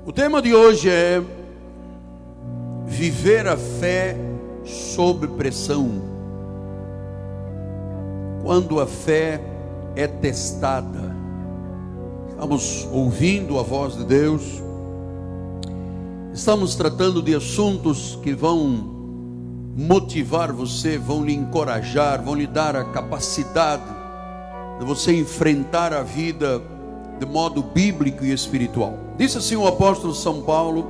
O tema de hoje é viver a fé sob pressão. Quando a fé é testada. Estamos ouvindo a voz de Deus. Estamos tratando de assuntos que vão motivar você, vão lhe encorajar, vão lhe dar a capacidade de você enfrentar a vida de modo bíblico e espiritual. Disse assim o apóstolo São Paulo: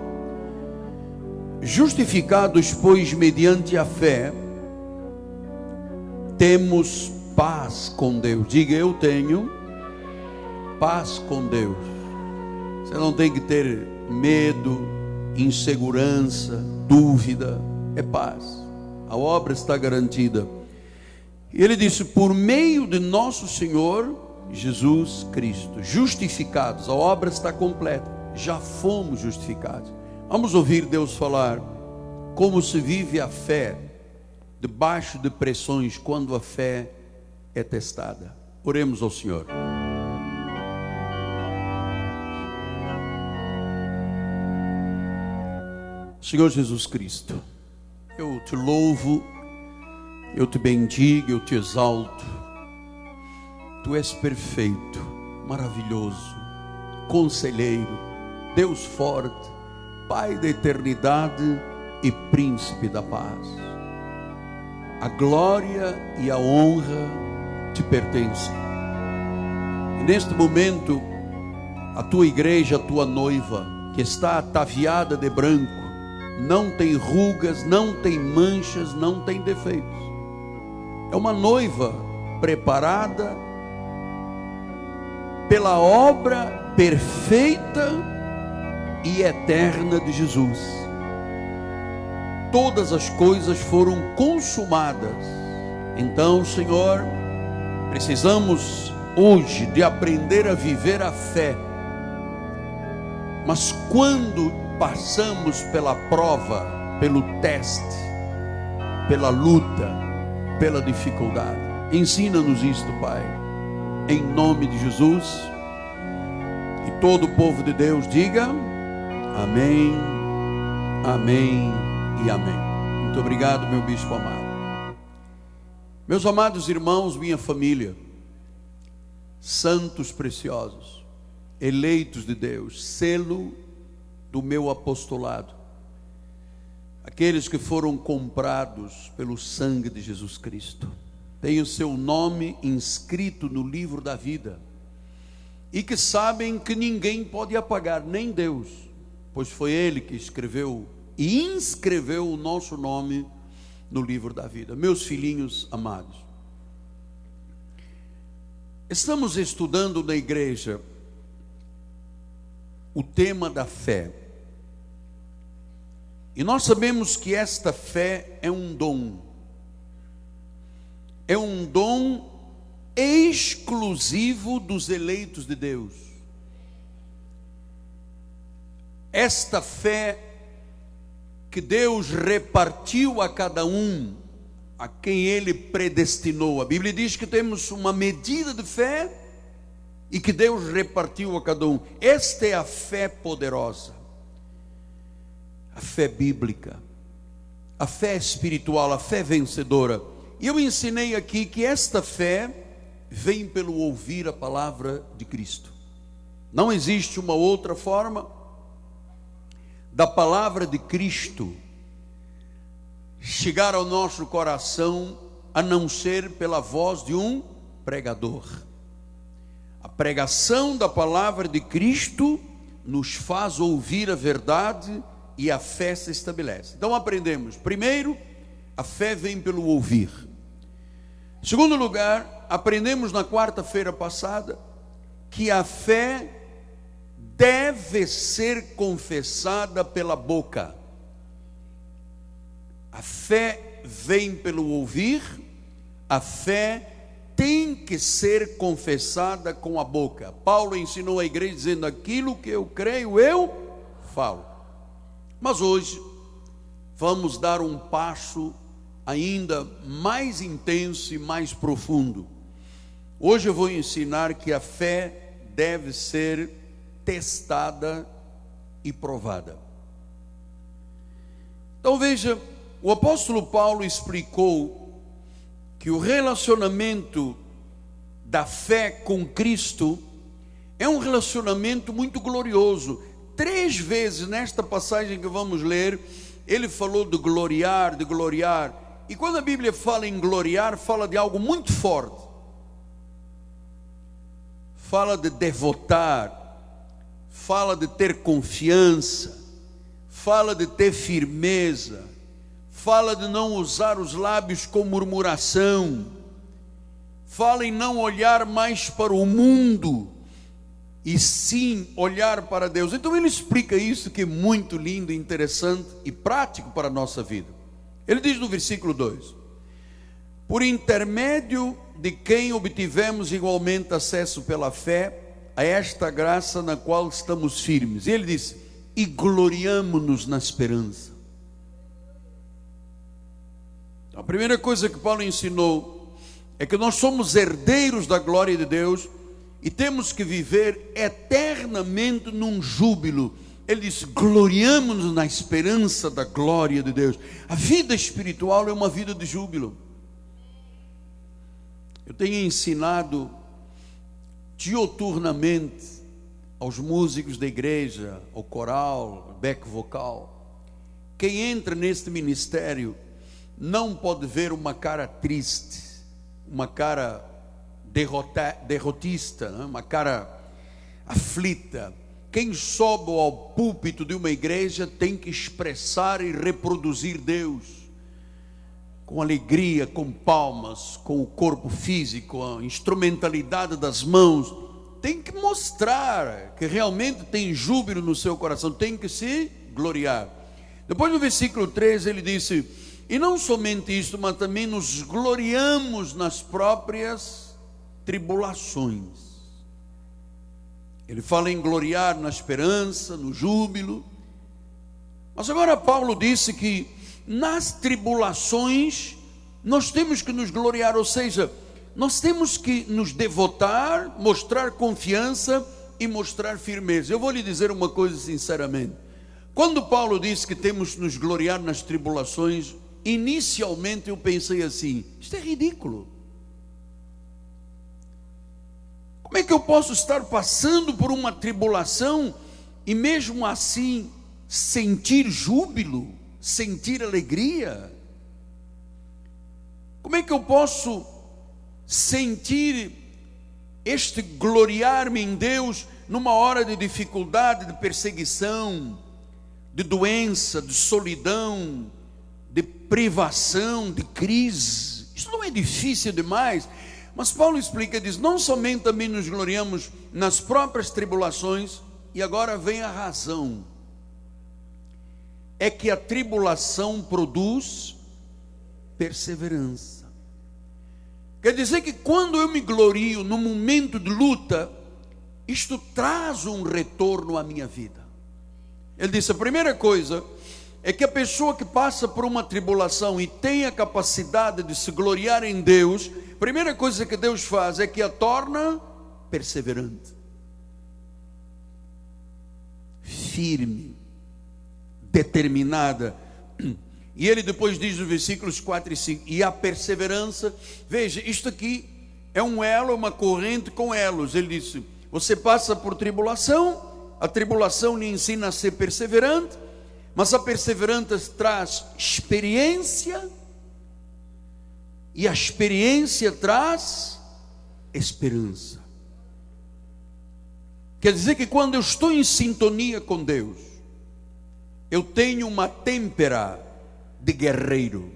justificados, pois, mediante a fé, temos paz com Deus. Diga: eu tenho paz com Deus. Você não tem que ter medo, insegurança, dúvida. É paz. A obra está garantida. E ele disse: por meio de nosso Senhor Jesus Cristo, justificados. A obra está completa. Já fomos justificados. Vamos ouvir Deus falar como se vive a fé debaixo de pressões, quando a fé é testada. Oremos ao Senhor. Senhor Jesus Cristo, eu te louvo, eu te bendigo, eu te exalto. Tu és perfeito, maravilhoso, conselheiro, Deus forte, Pai da eternidade e Príncipe da paz. A glória e a honra te pertencem. E neste momento, a tua igreja, a tua noiva, que está ataviada de branco, não tem rugas, não tem manchas, não tem defeitos. É uma noiva preparada pela obra perfeita e eterna de Jesus. Todas as coisas foram consumadas. Então, Senhor, precisamos hoje de aprender a viver a fé. Mas quando passamos pela prova, pelo teste, pela luta, pela dificuldade, ensina-nos isto, Pai, em nome de Jesus. E todo o povo de Deus diga amém, amém e amém. Muito obrigado, meu bispo amado. Meus amados irmãos, minha família, santos preciosos, eleitos de Deus, selo do meu apostolado, aqueles que foram comprados pelo sangue de Jesus Cristo, tem o seu nome inscrito no livro da vida, e que sabem que ninguém pode apagar, nem Deus, pois foi Ele que escreveu e inscreveu o nosso nome no livro da vida. Meus filhinhos amados, estamos estudando na igreja o tema da fé, e nós sabemos que esta fé é um dom. É um dom exclusivo dos eleitos de Deus. Esta fé que Deus repartiu a cada um, a quem Ele predestinou. A Bíblia diz que temos uma medida de fé e que Deus repartiu a cada um. Esta é a fé poderosa, a fé bíblica, a fé espiritual, a fé vencedora. E eu ensinei aqui que esta fé vem pelo ouvir a palavra de Cristo. Não existe uma outra forma da palavra de Cristo chegar ao nosso coração a não ser pela voz de um pregador. A pregação da palavra de Cristo nos faz ouvir a verdade e a fé se estabelece. Então aprendemos, primeiro, a fé vem pelo ouvir. Em segundo lugar, aprendemos na quarta-feira passada que a fé deve ser confessada pela boca. A fé vem pelo ouvir, a fé tem que ser confessada com a boca. Paulo ensinou a igreja dizendo: aquilo que eu creio, eu falo. Mas hoje vamos dar um passo ainda mais intenso e mais profundo. Hoje eu vou ensinar que a fé deve ser testada e provada. Então veja, o apóstolo Paulo explicou que o relacionamento da fé com Cristo é um relacionamento muito glorioso. 3 vezes nesta passagem que vamos ler, ele falou de gloriar, de gloriar. E quando a Bíblia fala em gloriar, fala de algo muito forte. Fala de devotar, fala de ter confiança, fala de ter firmeza, fala de não usar os lábios com murmuração, fala em não olhar mais para o mundo, e sim olhar para Deus. Então ele explica isso, que é muito lindo, interessante e prático para a nossa vida. Ele diz no versículo 2: por intermédio de quem obtivemos igualmente acesso pela fé a esta graça na qual estamos firmes. E ele diz: e gloriamo-nos na esperança. A primeira coisa que Paulo ensinou é que nós somos herdeiros da glória de Deus e temos que viver eternamente num júbilo. Ele diz: gloriamo-nos na esperança da glória de Deus. A vida espiritual é uma vida de júbilo. Eu tenho ensinado diuturnamente aos músicos da igreja, ao coral, ao back vocal: quem entra neste ministério não pode ver uma cara triste, uma cara derrotista, uma cara aflita. Quem sobe ao púlpito de uma igreja tem que expressar e reproduzir Deus com alegria, com palmas, com o corpo físico, a instrumentalidade das mãos. Tem que mostrar que realmente tem júbilo no seu coração, tem que se gloriar. Depois no versículo 3 ele disse: e não somente isto, mas também nos gloriamos nas próprias tribulações. Ele fala em gloriar na esperança, no júbilo. Mas agora Paulo disse que nas tribulações nós temos que nos gloriar, ou seja, nós temos que nos devotar, mostrar confiança e mostrar firmeza. Eu vou lhe dizer uma coisa sinceramente: quando Paulo disse que temos que nos gloriar nas tribulações, inicialmente eu pensei assim: isto é ridículo. Como é que eu posso estar passando por uma tribulação e mesmo assim sentir júbilo, sentir alegria? Como é que eu posso sentir este gloriar-me em Deus numa hora de dificuldade, de perseguição, de doença, de solidão, de privação, de crise? Isso não é difícil demais. Mas Paulo explica, diz: não somente também nos gloriamos nas próprias tribulações, e agora vem a razão, é que a tribulação produz perseverança. Quer dizer que quando eu me glorio no momento de luta, isto traz um retorno à minha vida. Ele disse: a primeira coisa é que a pessoa que passa por uma tribulação e tem a capacidade de se gloriar em Deus, a primeira coisa que Deus faz é que a torna perseverante, firme, determinada. E ele depois diz nos versículos 4 e 5: e a perseverança, veja, isto aqui é um elo, uma corrente com elos. Ele disse: você passa por tribulação, a tribulação lhe ensina a ser perseverante, mas a perseverança traz experiência, e a experiência traz esperança. Quer dizer que quando eu estou em sintonia com Deus, eu tenho uma têmpera de guerreiro.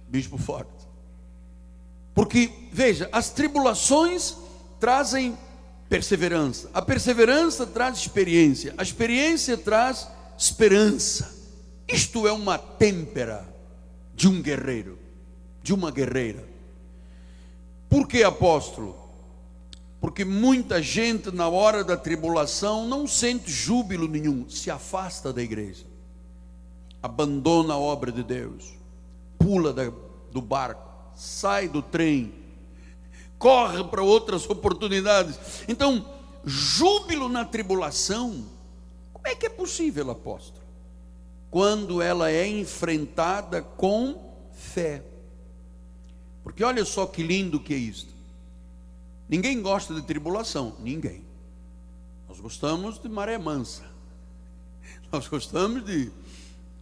Bispo forte. Porque, veja, as tribulações trazem perseverança, a perseverança traz experiência, a experiência traz esperança. Isto é uma têmpera de um guerreiro, de uma guerreira. Por que, apóstolo? Porque muita gente na hora da tribulação não sente júbilo nenhum, se afasta da igreja, abandona a obra de Deus, pula do barco, sai do trem, corre para outras oportunidades. Então, júbilo na tribulação, como é que é possível, apóstolo? Quando ela é enfrentada com fé. Porque olha só que lindo que é isto. Ninguém gosta de tribulação, ninguém. Nós gostamos de maré mansa. Nós gostamos de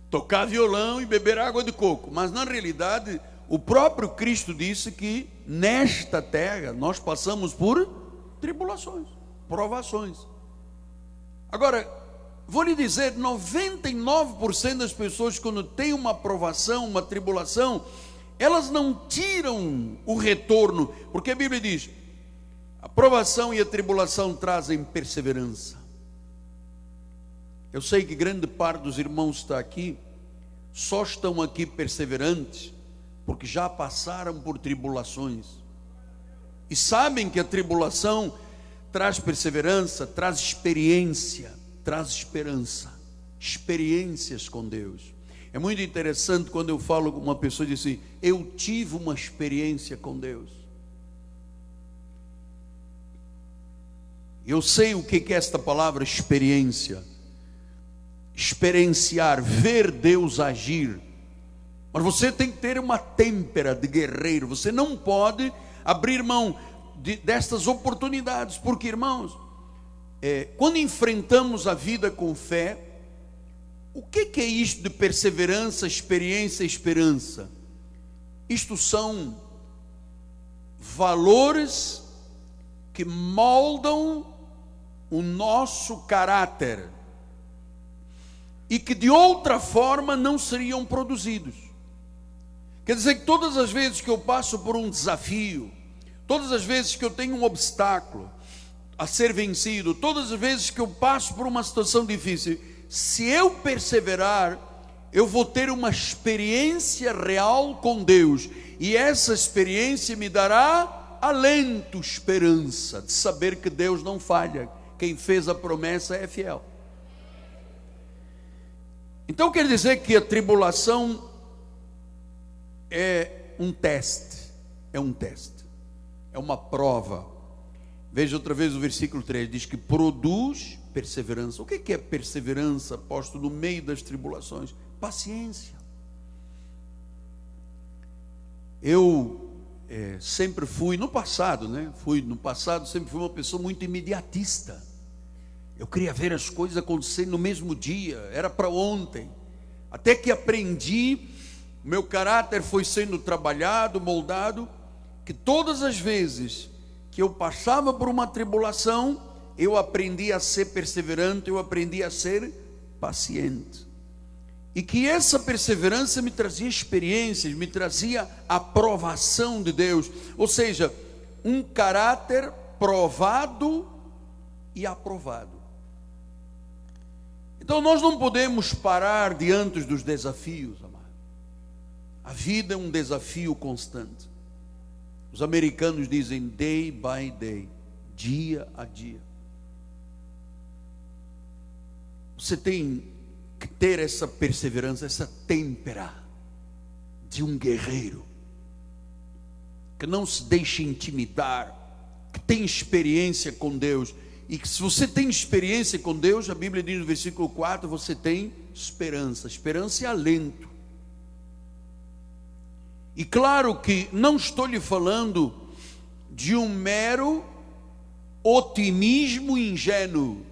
tocar violão e beber água de coco. Mas na realidade, o próprio Cristo disse que nesta terra nós passamos por tribulações, provações. Agora, vou lhe dizer, 99% das pessoas, quando tem uma provação, uma tribulação, elas não tiram o retorno, porque a Bíblia diz: a provação e a tribulação trazem perseverança. Eu sei que grande parte dos irmãos está aqui, só estão aqui perseverantes, porque já passaram por tribulações, e sabem que a tribulação traz perseverança, traz experiência, traz esperança, experiências com Deus. É muito interessante quando eu falo com uma pessoa e diz assim: eu tive uma experiência com Deus. Eu sei o que é esta palavra experiência. Experienciar, ver Deus agir. Mas você tem que ter uma têmpera de guerreiro. Você não pode abrir mão destas oportunidades, porque, irmãos, quando enfrentamos a vida com fé, o que é isto de perseverança, experiência e esperança? Isto são valores que moldam o nosso caráter e que de outra forma não seriam produzidos. Quer dizer que todas as vezes que eu passo por um desafio, todas as vezes que eu tenho um obstáculo a ser vencido, todas as vezes que eu passo por uma situação difícil, se eu perseverar, eu vou ter uma experiência real com Deus, e essa experiência me dará alento, esperança, de saber que Deus não falha, quem fez a promessa é fiel. Então quer dizer que a tribulação é um teste, é uma prova. Veja outra vez o versículo 3, diz que produz perseverança. O que é perseverança, apóstolo, no meio das tribulações? Paciência. Eu sempre fui, no passado, sempre fui uma pessoa muito imediatista. Eu queria ver as coisas acontecerem no mesmo dia, era para ontem. Até que aprendi, meu caráter foi sendo trabalhado, moldado, que todas as vezes que eu passava por uma tribulação, eu aprendi a ser perseverante, eu aprendi a ser paciente. E que essa perseverança me trazia experiências, me trazia aprovação de Deus. Ou seja, um caráter provado e aprovado. Então nós não podemos parar diante dos desafios, amado. A vida é um desafio constante. Os americanos dizem day by day, dia a dia. Você tem que ter essa perseverança, essa têmpera de um guerreiro, que não se deixe intimidar, que tem experiência com Deus. E que se você tem experiência com Deus, a Bíblia diz no versículo 4, você tem esperança. Esperança e alento. E claro que não estou lhe falando de um mero otimismo ingênuo.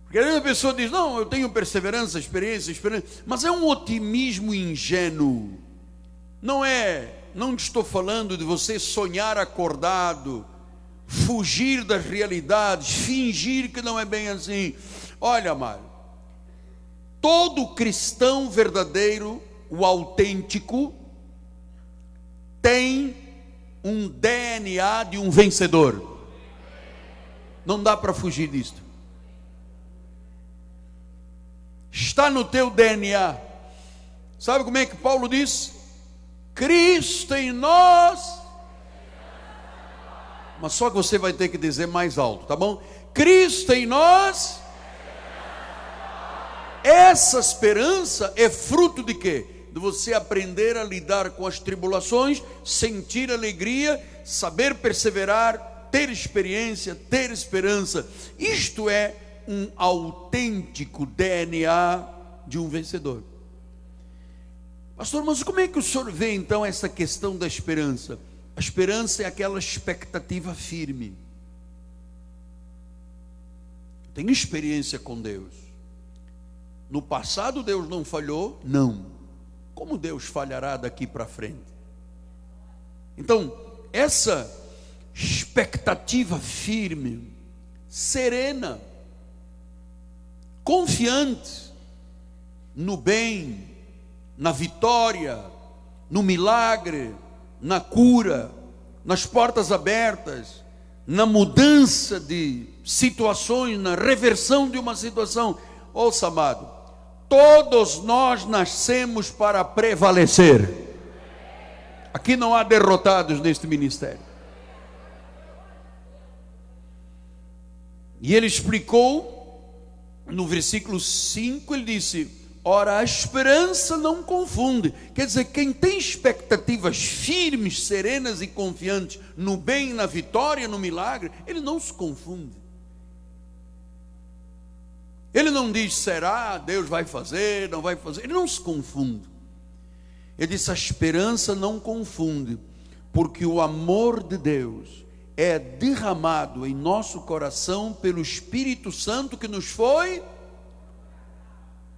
Porque às vezes a pessoa diz: não, eu tenho perseverança, experiência, mas é um otimismo ingênuo. Não estou falando de você sonhar acordado, fugir das realidades, fingir que não é bem assim. Olha, amado, todo cristão verdadeiro, o autêntico, tem um DNA de um vencedor. Não dá para fugir disto. Está no teu DNA. Sabe como é que Paulo diz? Cristo em nós. Mas só que você vai ter que dizer mais alto, tá bom? Cristo em nós. Essa esperança é fruto de quê? De você aprender a lidar com as tribulações, sentir alegria, saber perseverar, ter experiência, ter esperança. Isto é um autêntico DNA de um vencedor. Pastor, mas como é que o senhor vê então essa questão da esperança? A esperança é aquela expectativa firme. Tenho experiência com Deus. No passado Deus não falhou? Não. Como Deus falhará daqui para frente? Então, essa expectativa firme, serena, confiante no bem, na vitória, no milagre, na cura, nas portas abertas, na mudança de situações, na reversão de uma situação. Ouça, amado, todos nós nascemos para prevalecer. Aqui não há derrotados neste ministério. E ele explicou, no versículo 5, ele disse: ora, a esperança não confunde. Quer dizer, quem tem expectativas firmes, serenas e confiantes no bem, na vitória, no milagre, ele não se confunde. Ele não diz, será, Deus vai fazer, não vai fazer. Ele não se confunde. Ele disse, a esperança não confunde, porque o amor de Deus é derramado em nosso coração pelo Espírito Santo que nos foi.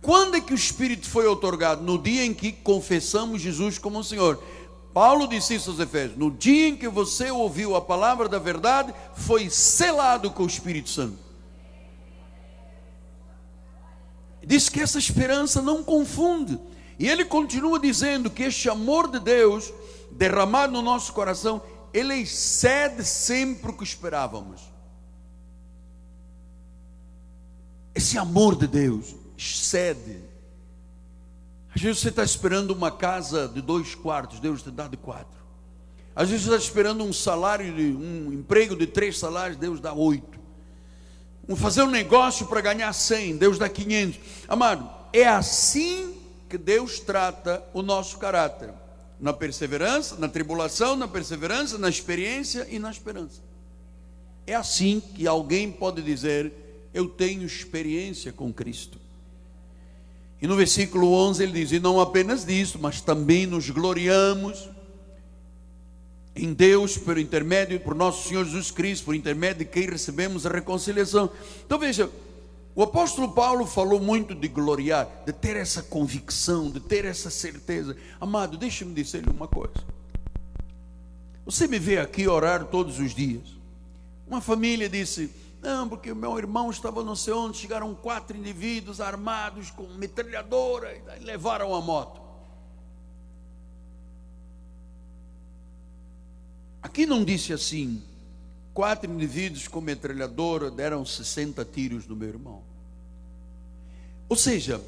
Quando é que o Espírito foi outorgado? No dia em que confessamos Jesus como o Senhor. Paulo disse isso aos Efésios: no dia em que você ouviu a palavra da verdade, foi selado com o Espírito Santo. Diz que essa esperança não confunde. E ele continua dizendo que este amor de Deus derramado no nosso coração, ele excede sempre o que esperávamos. Esse amor de Deus excede. Às vezes você está esperando uma casa de 2 quartos, Deus te dá de 4. Às vezes você está esperando um salário, um emprego de 3 salários, Deus dá 8. Fazer um negócio para ganhar 100, Deus dá 500. Amado, é assim que Deus trata o nosso caráter. Na perseverança, na tribulação, na perseverança, na experiência e na esperança. É assim que alguém pode dizer, eu tenho experiência com Cristo. E no versículo 11 ele diz, e não apenas disso, mas também nos gloriamos em Deus, por nosso Senhor Jesus Cristo, por intermédio de quem recebemos a reconciliação. Então veja, o apóstolo Paulo falou muito de gloriar, de ter essa convicção, de ter essa certeza. Amado, deixa-me dizer-lhe uma coisa. Você me vê aqui orar todos os dias. Uma família disse, não, porque o meu irmão estava não sei onde, chegaram 4 indivíduos armados com metralhadora e levaram a moto. Aqui não disse assim, 4 indivíduos com metralhadora deram 60 tiros no meu irmão. Ou seja,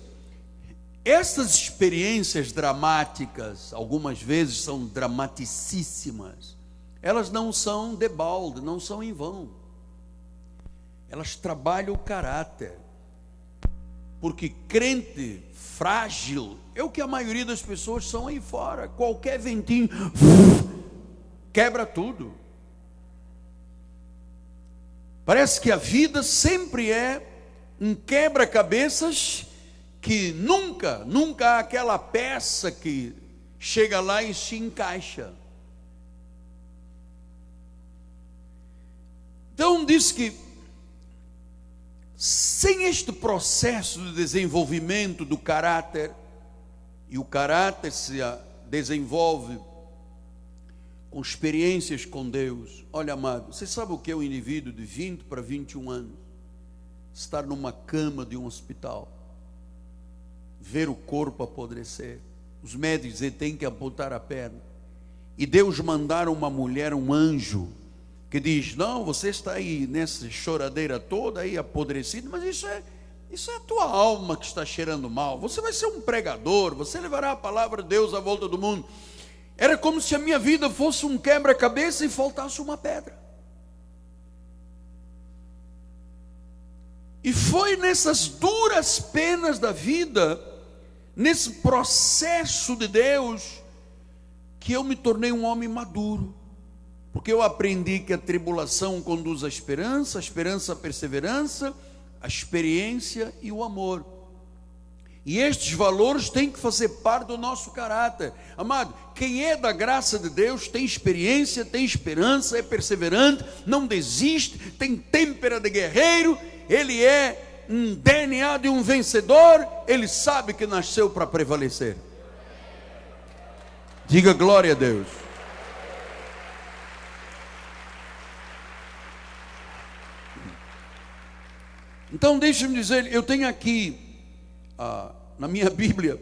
essas experiências dramáticas, algumas vezes são dramaticíssimas, elas não são debalde, não são em vão. Elas trabalham o caráter. Porque crente frágil é o que a maioria das pessoas são aí fora. Qualquer ventinho quebra tudo. Parece que a vida sempre é um quebra-cabeças que nunca há aquela peça que chega lá e se encaixa. Então diz que sem este processo de desenvolvimento do caráter, e o caráter se desenvolve com experiências com Deus. Olha, amado, você sabe o que é um indivíduo de 20 para 21 anos? Estar numa cama de um hospital, ver o corpo apodrecer, os médicos dizem, tem que amputar a perna, e Deus mandar uma mulher, um anjo, que diz, não, você está aí nessa choradeira toda aí apodrecido, mas isso é a tua alma que está cheirando mal, você vai ser um pregador, você levará a palavra de Deus à volta do mundo. Era como se a minha vida fosse um quebra-cabeça e faltasse uma pedra. E foi nessas duras penas da vida, nesse processo de Deus, que eu me tornei um homem maduro. Porque eu aprendi que a tribulação conduz à esperança, a esperança à perseverança, a experiência e o amor. E estes valores têm que fazer parte do nosso caráter. Amado, quem é da graça de Deus tem experiência, tem esperança, é perseverante, não desiste, tem têmpera de guerreiro, ele é um DNA de um vencedor, ele sabe que nasceu para prevalecer. Diga glória a Deus. Então deixa-me dizer, eu tenho aqui na minha Bíblia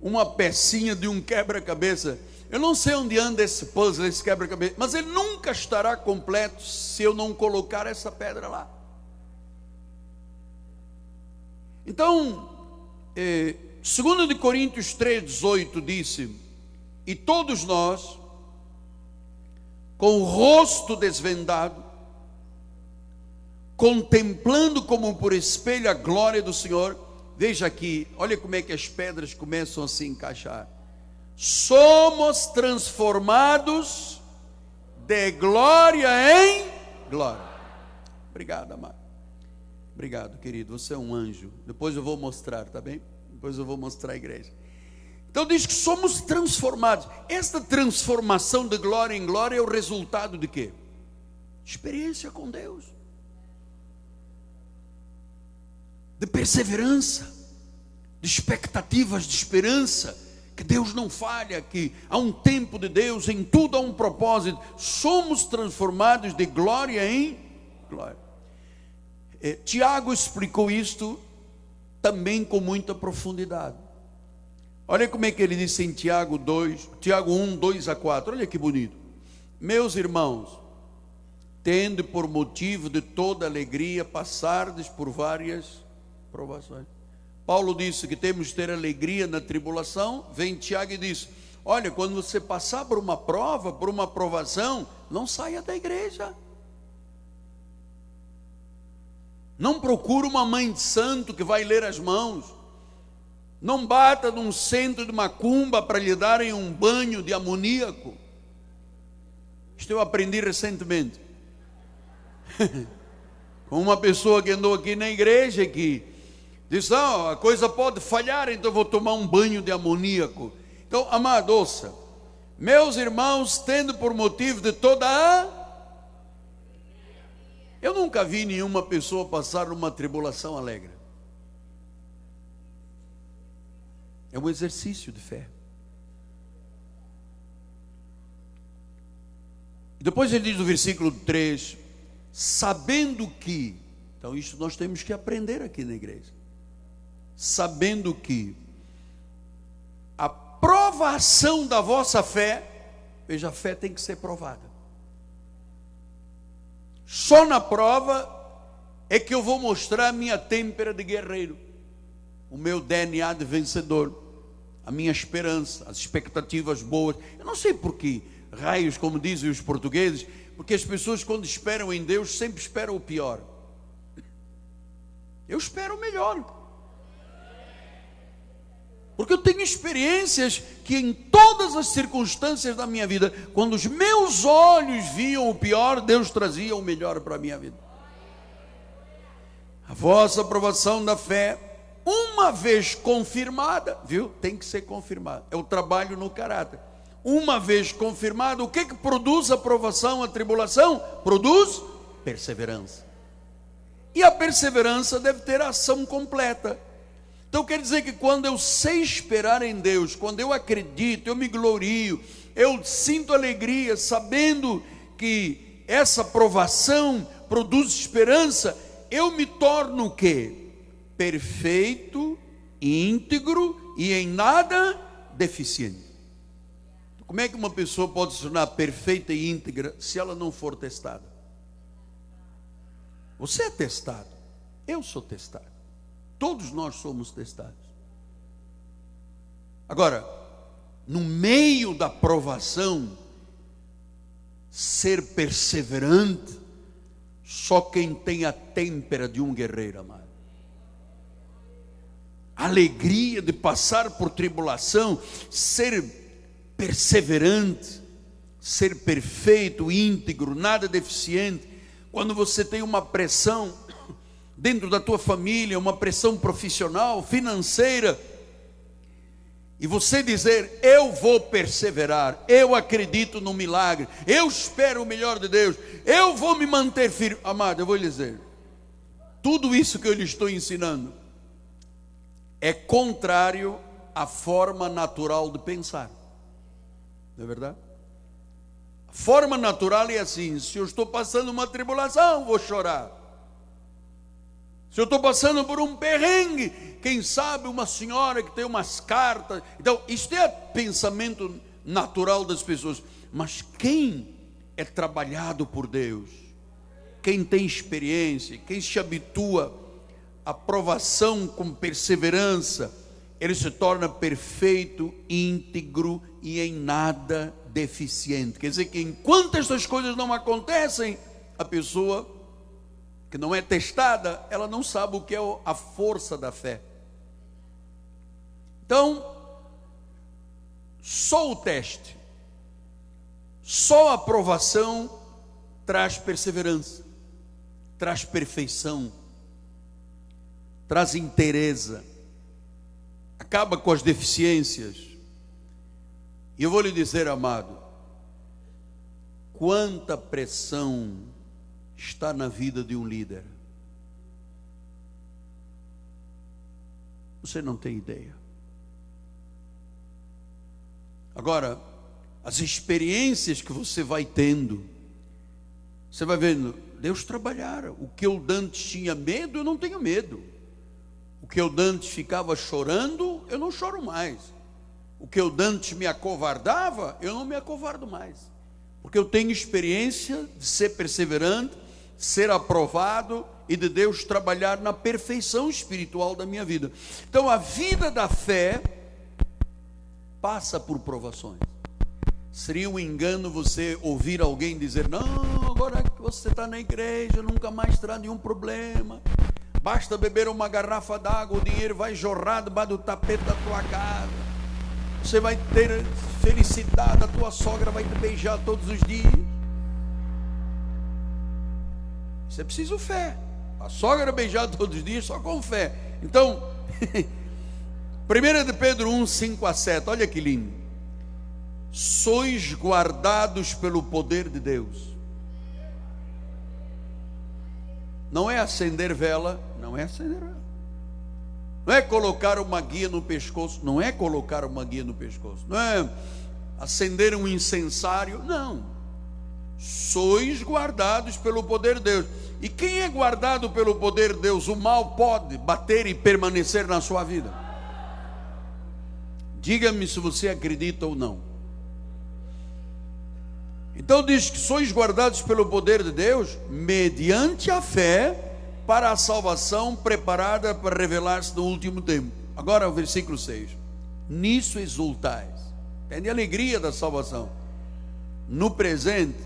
uma pecinha de um quebra-cabeça. Eu não sei onde anda esse puzzle, esse quebra-cabeça, mas ele nunca estará completo se eu não colocar essa pedra lá. Então, 2 Coríntios 3,18 disse: e todos nós, com o rosto desvendado, contemplando como por espelho a glória do Senhor. Veja aqui, olha como é que as pedras começam a se encaixar. Somos transformados de glória em glória. Obrigado, amado. Obrigado, querido. Você é um anjo. Depois eu vou mostrar, tá bem? Depois eu vou mostrar a igreja. Então diz que somos transformados. Esta transformação de glória em glória é o resultado de quê? Experiência com Deus, de perseverança, de expectativas, de esperança, que Deus não falha, que há um tempo de Deus, em tudo há um propósito. Somos transformados de glória em glória. Tiago explicou isto também com muita profundidade. Olha como é que ele disse em Tiago 1, 2 a 4, olha que bonito. Meus irmãos, tende por motivo de toda alegria passardes por várias provações. Paulo disse que temos de ter alegria na tribulação. Vem Tiago e diz: olha, quando você passar por uma prova, por uma provação, não saia da igreja. Não procure uma mãe de santo que vai ler as mãos. Não bata num centro de macumba para lhe darem um banho de amoníaco. Isto eu aprendi recentemente com uma pessoa que andou aqui na igreja, que disse: a coisa pode falhar, então eu vou tomar um banho de amoníaco. Então, amado, ouça. Meus irmãos, tendo por motivo de toda eu nunca vi nenhuma pessoa passar numa tribulação alegre. É um exercício de fé. Depois ele diz no versículo 3: sabendo que, então isso nós temos que aprender aqui na igreja, sabendo que a provação da vossa fé, veja, a fé tem que ser provada. Só na prova é que eu vou mostrar a minha têmpera de guerreiro, o meu DNA de vencedor, a minha esperança, as expectativas boas. Eu não sei porquê, raios, como dizem os portugueses, porque as pessoas quando esperam em Deus sempre esperam o pior. Eu espero o melhor, porque eu tenho experiências que em todas as circunstâncias da minha vida, quando os meus olhos viam o pior, Deus trazia o melhor para a minha vida. A vossa aprovação da fé, uma vez confirmada, viu? Tem que ser confirmada. É o trabalho no caráter. Uma vez confirmado, o que produz a aprovação, a tribulação? Produz perseverança. E a perseverança deve ter ação completa. Então quer dizer que quando eu sei esperar em Deus, quando eu acredito, eu me glorio, eu sinto alegria, sabendo que essa aprovação produz esperança, eu me torno o quê? Perfeito, íntegro e em nada deficiente. Como é que uma pessoa pode se tornar perfeita e íntegra se ela não for testada? Você é testado, eu sou testado, todos nós somos testados. Agora, no meio da provação, ser perseverante, só quem tem a têmpera de um guerreiro, amado. A alegria de passar por tribulação, ser perseverante, ser perfeito, íntegro, nada deficiente. Quando você tem uma pressão, dentro da tua família, uma pressão profissional, financeira, e você dizer: eu vou perseverar, eu acredito no milagre, eu espero o melhor de Deus, eu vou me manter firme. Amado, eu vou lhe dizer, tudo isso que eu lhe estou ensinando é contrário à forma natural de pensar, não é verdade? A forma natural é assim: se eu estou passando uma tribulação, vou chorar. Se eu estou passando por um perrengue, quem sabe uma senhora que tem umas cartas. Então, isto é pensamento natural das pessoas. Mas quem é trabalhado por Deus, quem tem experiência, quem se habitua à provação com perseverança, ele se torna perfeito, íntegro e em nada deficiente. Quer dizer que enquanto estas coisas não acontecem, a pessoa que não é testada, ela não sabe o que é a força da fé. Então, só o teste, só a aprovação traz perseverança, traz perfeição, traz inteireza, acaba com as deficiências. E eu vou lhe dizer, amado, quanta pressão está na vida de um líder. Você não tem ideia. Agora, as experiências que você vai tendo, você vai vendo, Deus trabalhar. O que eu antes tinha medo, eu não tenho medo. O que eu antes ficava chorando, eu não choro mais. O que eu antes me acovardava, eu não me acovardo mais. Porque eu tenho experiência de ser perseverante, ser aprovado e de Deus trabalhar na perfeição espiritual da minha vida. Então a vida da fé passa por provações. Seria um engano você ouvir alguém dizer: não, agora que você está na igreja, nunca mais terá nenhum problema, basta beber uma garrafa d'água, o dinheiro vai jorrar debaixo do tapete da tua casa, você vai ter felicidade, a tua sogra vai te beijar todos os dias. Isso é preciso fé. A sogra beijar todos os dias só com fé. Então, 1 de Pedro 1, 5 a 7, olha que lindo. Sois guardados pelo poder de Deus. Não é acender vela, não é acender vela. Não é colocar uma guia no pescoço, não é colocar uma guia no pescoço. Não é acender um incensário, não. Sois guardados pelo poder de Deus. E quem é guardado pelo poder de Deus, o mal pode bater e permanecer na sua vida. Diga-me se você acredita ou não. Então diz que sois guardados pelo poder de Deus, mediante a fé, para a salvação preparada para revelar-se no último tempo. Agora o versículo 6. Nisso exultais. Tem a alegria da salvação. No presente,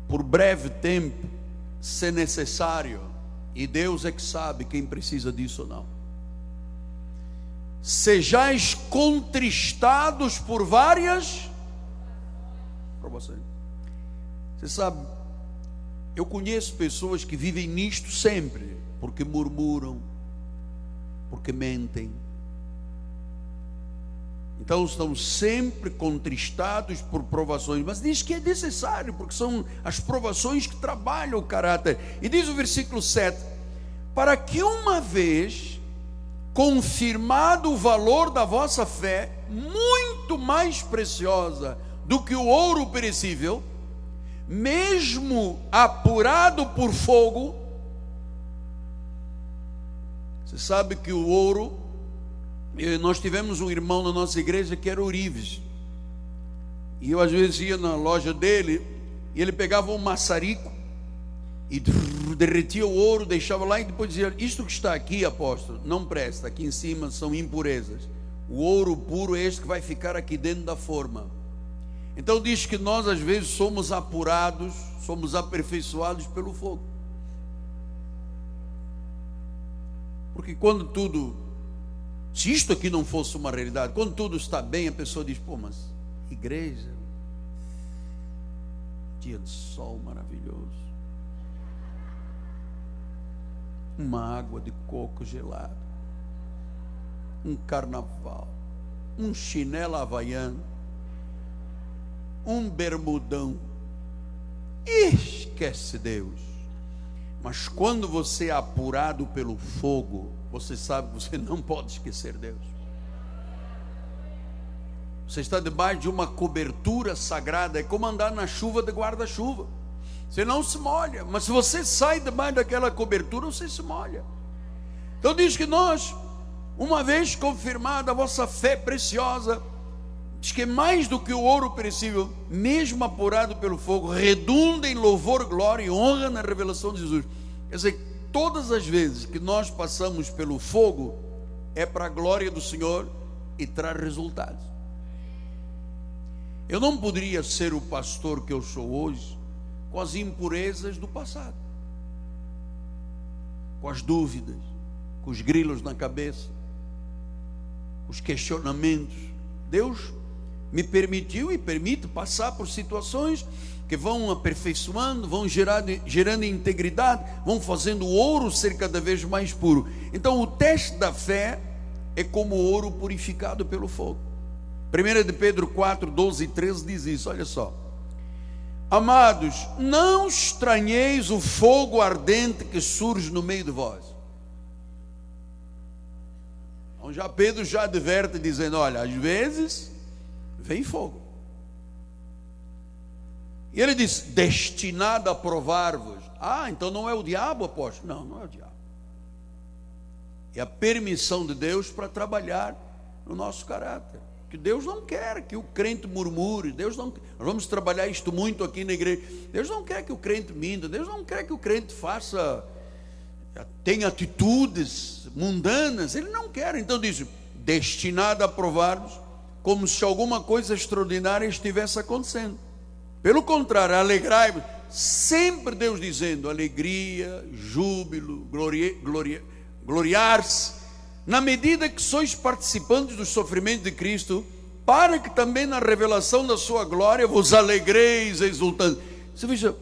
por breve tempo, se necessário, e Deus é que sabe quem precisa disso ou não, sejais contristados por várias provações. Você sabe, eu conheço pessoas que vivem nisto sempre, porque murmuram, porque mentem. Então estão sempre contristados por provações, mas diz que é necessário, porque são as provações que trabalham o caráter. E diz o versículo 7: para que uma vez confirmado o valor da vossa fé, muito mais preciosa do que o ouro perecível, mesmo apurado por fogo. Você sabe que o ouro, nós tivemos um irmão na nossa igreja que era ourives, e eu às vezes ia na loja dele, e ele pegava um maçarico e derretia o ouro, deixava lá, e depois dizia: isto que está aqui, apóstolo, não presta, aqui em cima são impurezas, o ouro puro é este que vai ficar aqui dentro da forma. Então diz que nós às vezes somos apurados, somos aperfeiçoados pelo fogo, porque quando tudo, se isto aqui não fosse uma realidade, quando tudo está bem, a pessoa diz: pô, mas igreja, dia de sol maravilhoso, uma água de coco gelada, um carnaval, um chinelo havaiano, um bermudão. Esquece Deus. Mas quando você é apurado pelo fogo, você sabe que você não pode esquecer Deus. Você está debaixo de uma cobertura sagrada. É como andar na chuva de guarda-chuva. Você não se molha, mas se você sai debaixo daquela cobertura, você se molha. Então diz que nós, uma vez confirmada a vossa fé preciosa, diz que mais do que o ouro perecível, mesmo apurado pelo fogo, redunda em louvor, glória e honra na revelação de Jesus. Quer dizer, todas as vezes que nós passamos pelo fogo, é para a glória do Senhor e traz resultados. Eu não poderia ser o pastor que eu sou hoje com as impurezas do passado, com as dúvidas, com os grilos na cabeça, os questionamentos. Deus me permitiu e permite passar por situações que vão aperfeiçoando, vão gerando integridade, vão fazendo o ouro ser cada vez mais puro. Então o teste da fé é como o ouro purificado pelo fogo. 1 de Pedro 4, 12 e 13 diz isso, olha só. Amados, não estranheis o fogo ardente que surge no meio de vós. Então já Pedro já adverte dizendo, olha, às vezes vem fogo. E ele diz, destinado a provar-vos. Ah, então não é o diabo, apóstolo? Não, não é o diabo. É a permissão de Deus para trabalhar no nosso caráter. Que Deus não quer que o crente murmure. Deus não, nós vamos trabalhar isto muito aqui na igreja. Deus não quer que o crente minta. Deus não quer que o crente tenha atitudes mundanas. Ele não quer. Então diz, destinado a provar-vos, como se alguma coisa extraordinária estivesse acontecendo. Pelo contrário, alegrai-vos. Sempre Deus dizendo alegria, júbilo, gloriar-se, na medida que sois participantes dos sofrimentos de Cristo, para que também na revelação da sua glória vos alegreis exultando. Você veja,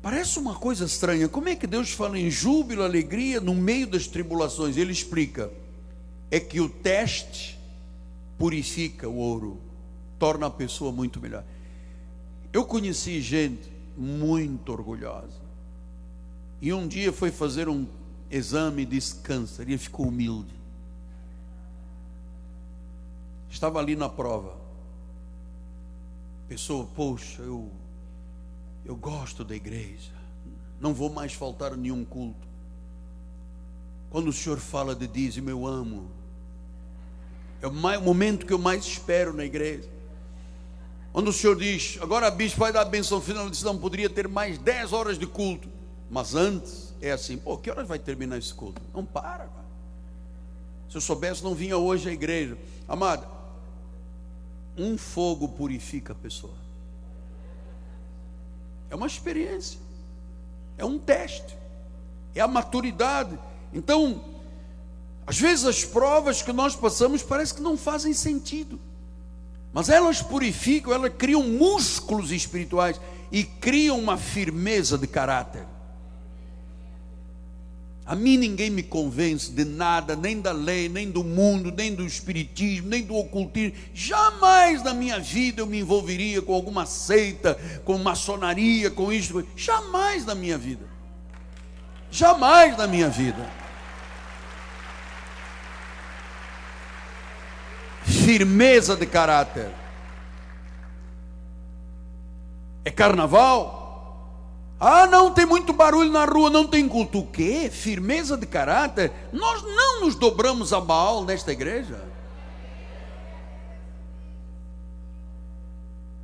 parece uma coisa estranha. Como é que Deus fala em júbilo, alegria no meio das tribulações? Ele explica, é que o teste purifica o ouro, torna a pessoa muito melhor. Eu conheci gente muito orgulhosa, e um dia foi fazer um exame de câncer, e ele ficou humilde. Estava ali na prova. Pessoa, poxa, eu gosto da igreja, não vou mais faltar a nenhum culto. Quando o senhor fala de dízimo, eu amo. É o momento que eu mais espero na igreja. Quando o senhor diz, agora a bispo vai dar a benção final, ele diz, não, poderia ter mais 10 horas de culto. Mas antes, é assim, pô, que horas vai terminar esse culto? Não para, cara. Se eu soubesse, não vinha hoje à igreja. Amado, um fogo purifica a pessoa. É uma experiência, é um teste, é a maturidade. Então, às vezes as provas que nós passamos parece que não fazem sentido, mas elas purificam, elas criam músculos espirituais e criam uma firmeza de caráter. A mim ninguém me convence de nada, nem da lei, nem do mundo, nem do espiritismo, nem do ocultismo. Jamais na minha vida eu me envolveria com alguma seita, com maçonaria, com isso. Jamais na minha vida. Jamais na minha vida. Firmeza de caráter. É carnaval? Ah, não, tem muito barulho na rua, não tem culto. O quê? Firmeza de caráter? Nós não nos dobramos a Baal nesta igreja.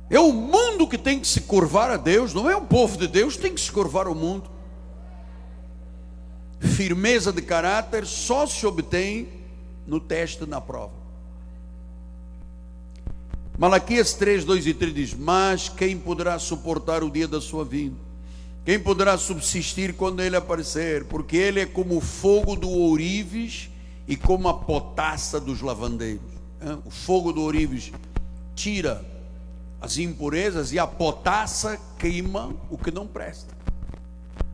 É o mundo que tem que se curvar a Deus, não é o povo de Deus que tem que se curvar ao mundo. Firmeza de caráter só se obtém no teste, na prova. Malaquias 3, 2 e 3 diz, mas quem poderá suportar o dia da sua vinda? Quem poderá subsistir quando ele aparecer? Porque ele é como o fogo do ourives e como a potassa dos lavandeiros. O fogo do ourives tira as impurezas e a potassa queima o que não presta.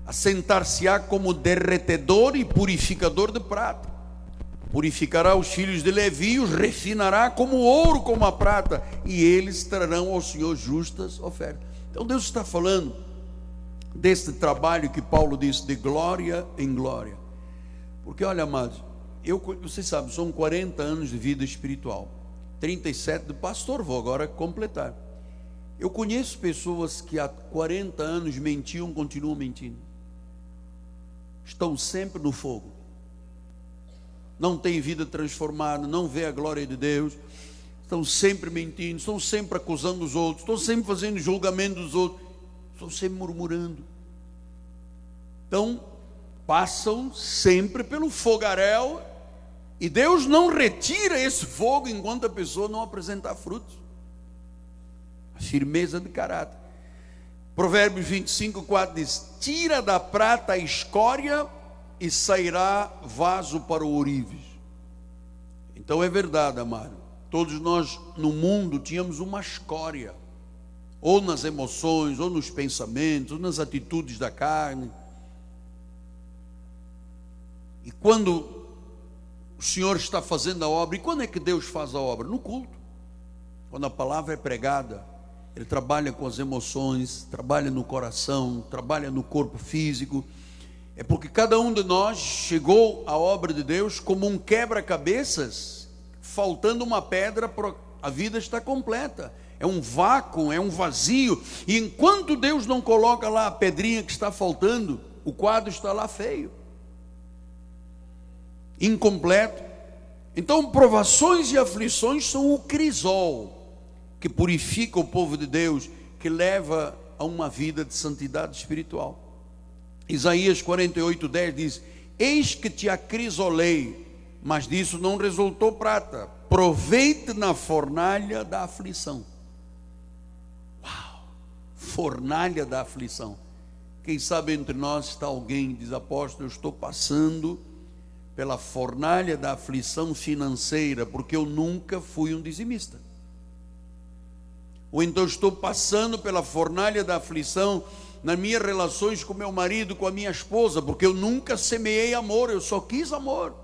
assentar-se-á como derretedor e purificador de prata. Purificará os filhos de Levi, os refinará como ouro, como a prata, e eles trarão ao Senhor justas ofertas. Então Deus está falando deste trabalho que Paulo disse, de glória em glória. Porque olha, amados, vocês sabem, são 40 anos de vida espiritual, 37 de pastor, vou agora completar. Eu conheço pessoas que há 40 anos mentiam, continuam mentindo. Estão sempre no fogo. Não têm vida transformada, não vê a glória de Deus. Estão sempre mentindo, estão sempre acusando os outros, estão sempre fazendo julgamento dos outros, estão sempre murmurando. Então, passam sempre pelo fogaréu, e Deus não retira esse fogo enquanto a pessoa não apresentar frutos. A firmeza de caráter. Provérbios 25:4 diz: tira da prata a escória e sairá vaso para o ourives. Então é verdade, amado, todos nós no mundo tínhamos uma escória, ou nas emoções, ou nos pensamentos, ou nas atitudes da carne. E quando o Senhor está fazendo a obra, e quando é que Deus faz a obra? No culto, quando a palavra é pregada. Ele trabalha com as emoções, trabalha no coração, trabalha no corpo físico. É porque cada um de nós chegou à obra de Deus como um quebra-cabeças, faltando uma pedra, a vida está completa. É um vácuo, é um vazio. E enquanto Deus não coloca lá a pedrinha que está faltando, o quadro está lá feio, incompleto. Então, provações e aflições são o crisol que purifica o povo de Deus, que leva a uma vida de santidade espiritual. Isaías 48:10 diz: eis que te acrisolei, mas disso não resultou prata, provei-te na fornalha da aflição. Uau! Fornalha da aflição. Quem sabe entre nós está alguém que diz: apóstolo, eu estou passando pela fornalha da aflição financeira, porque eu nunca fui um dizimista. Ou então estou passando pela fornalha da aflição nas minhas relações com meu marido, com a minha esposa, porque eu nunca semeei amor, eu só quis amor.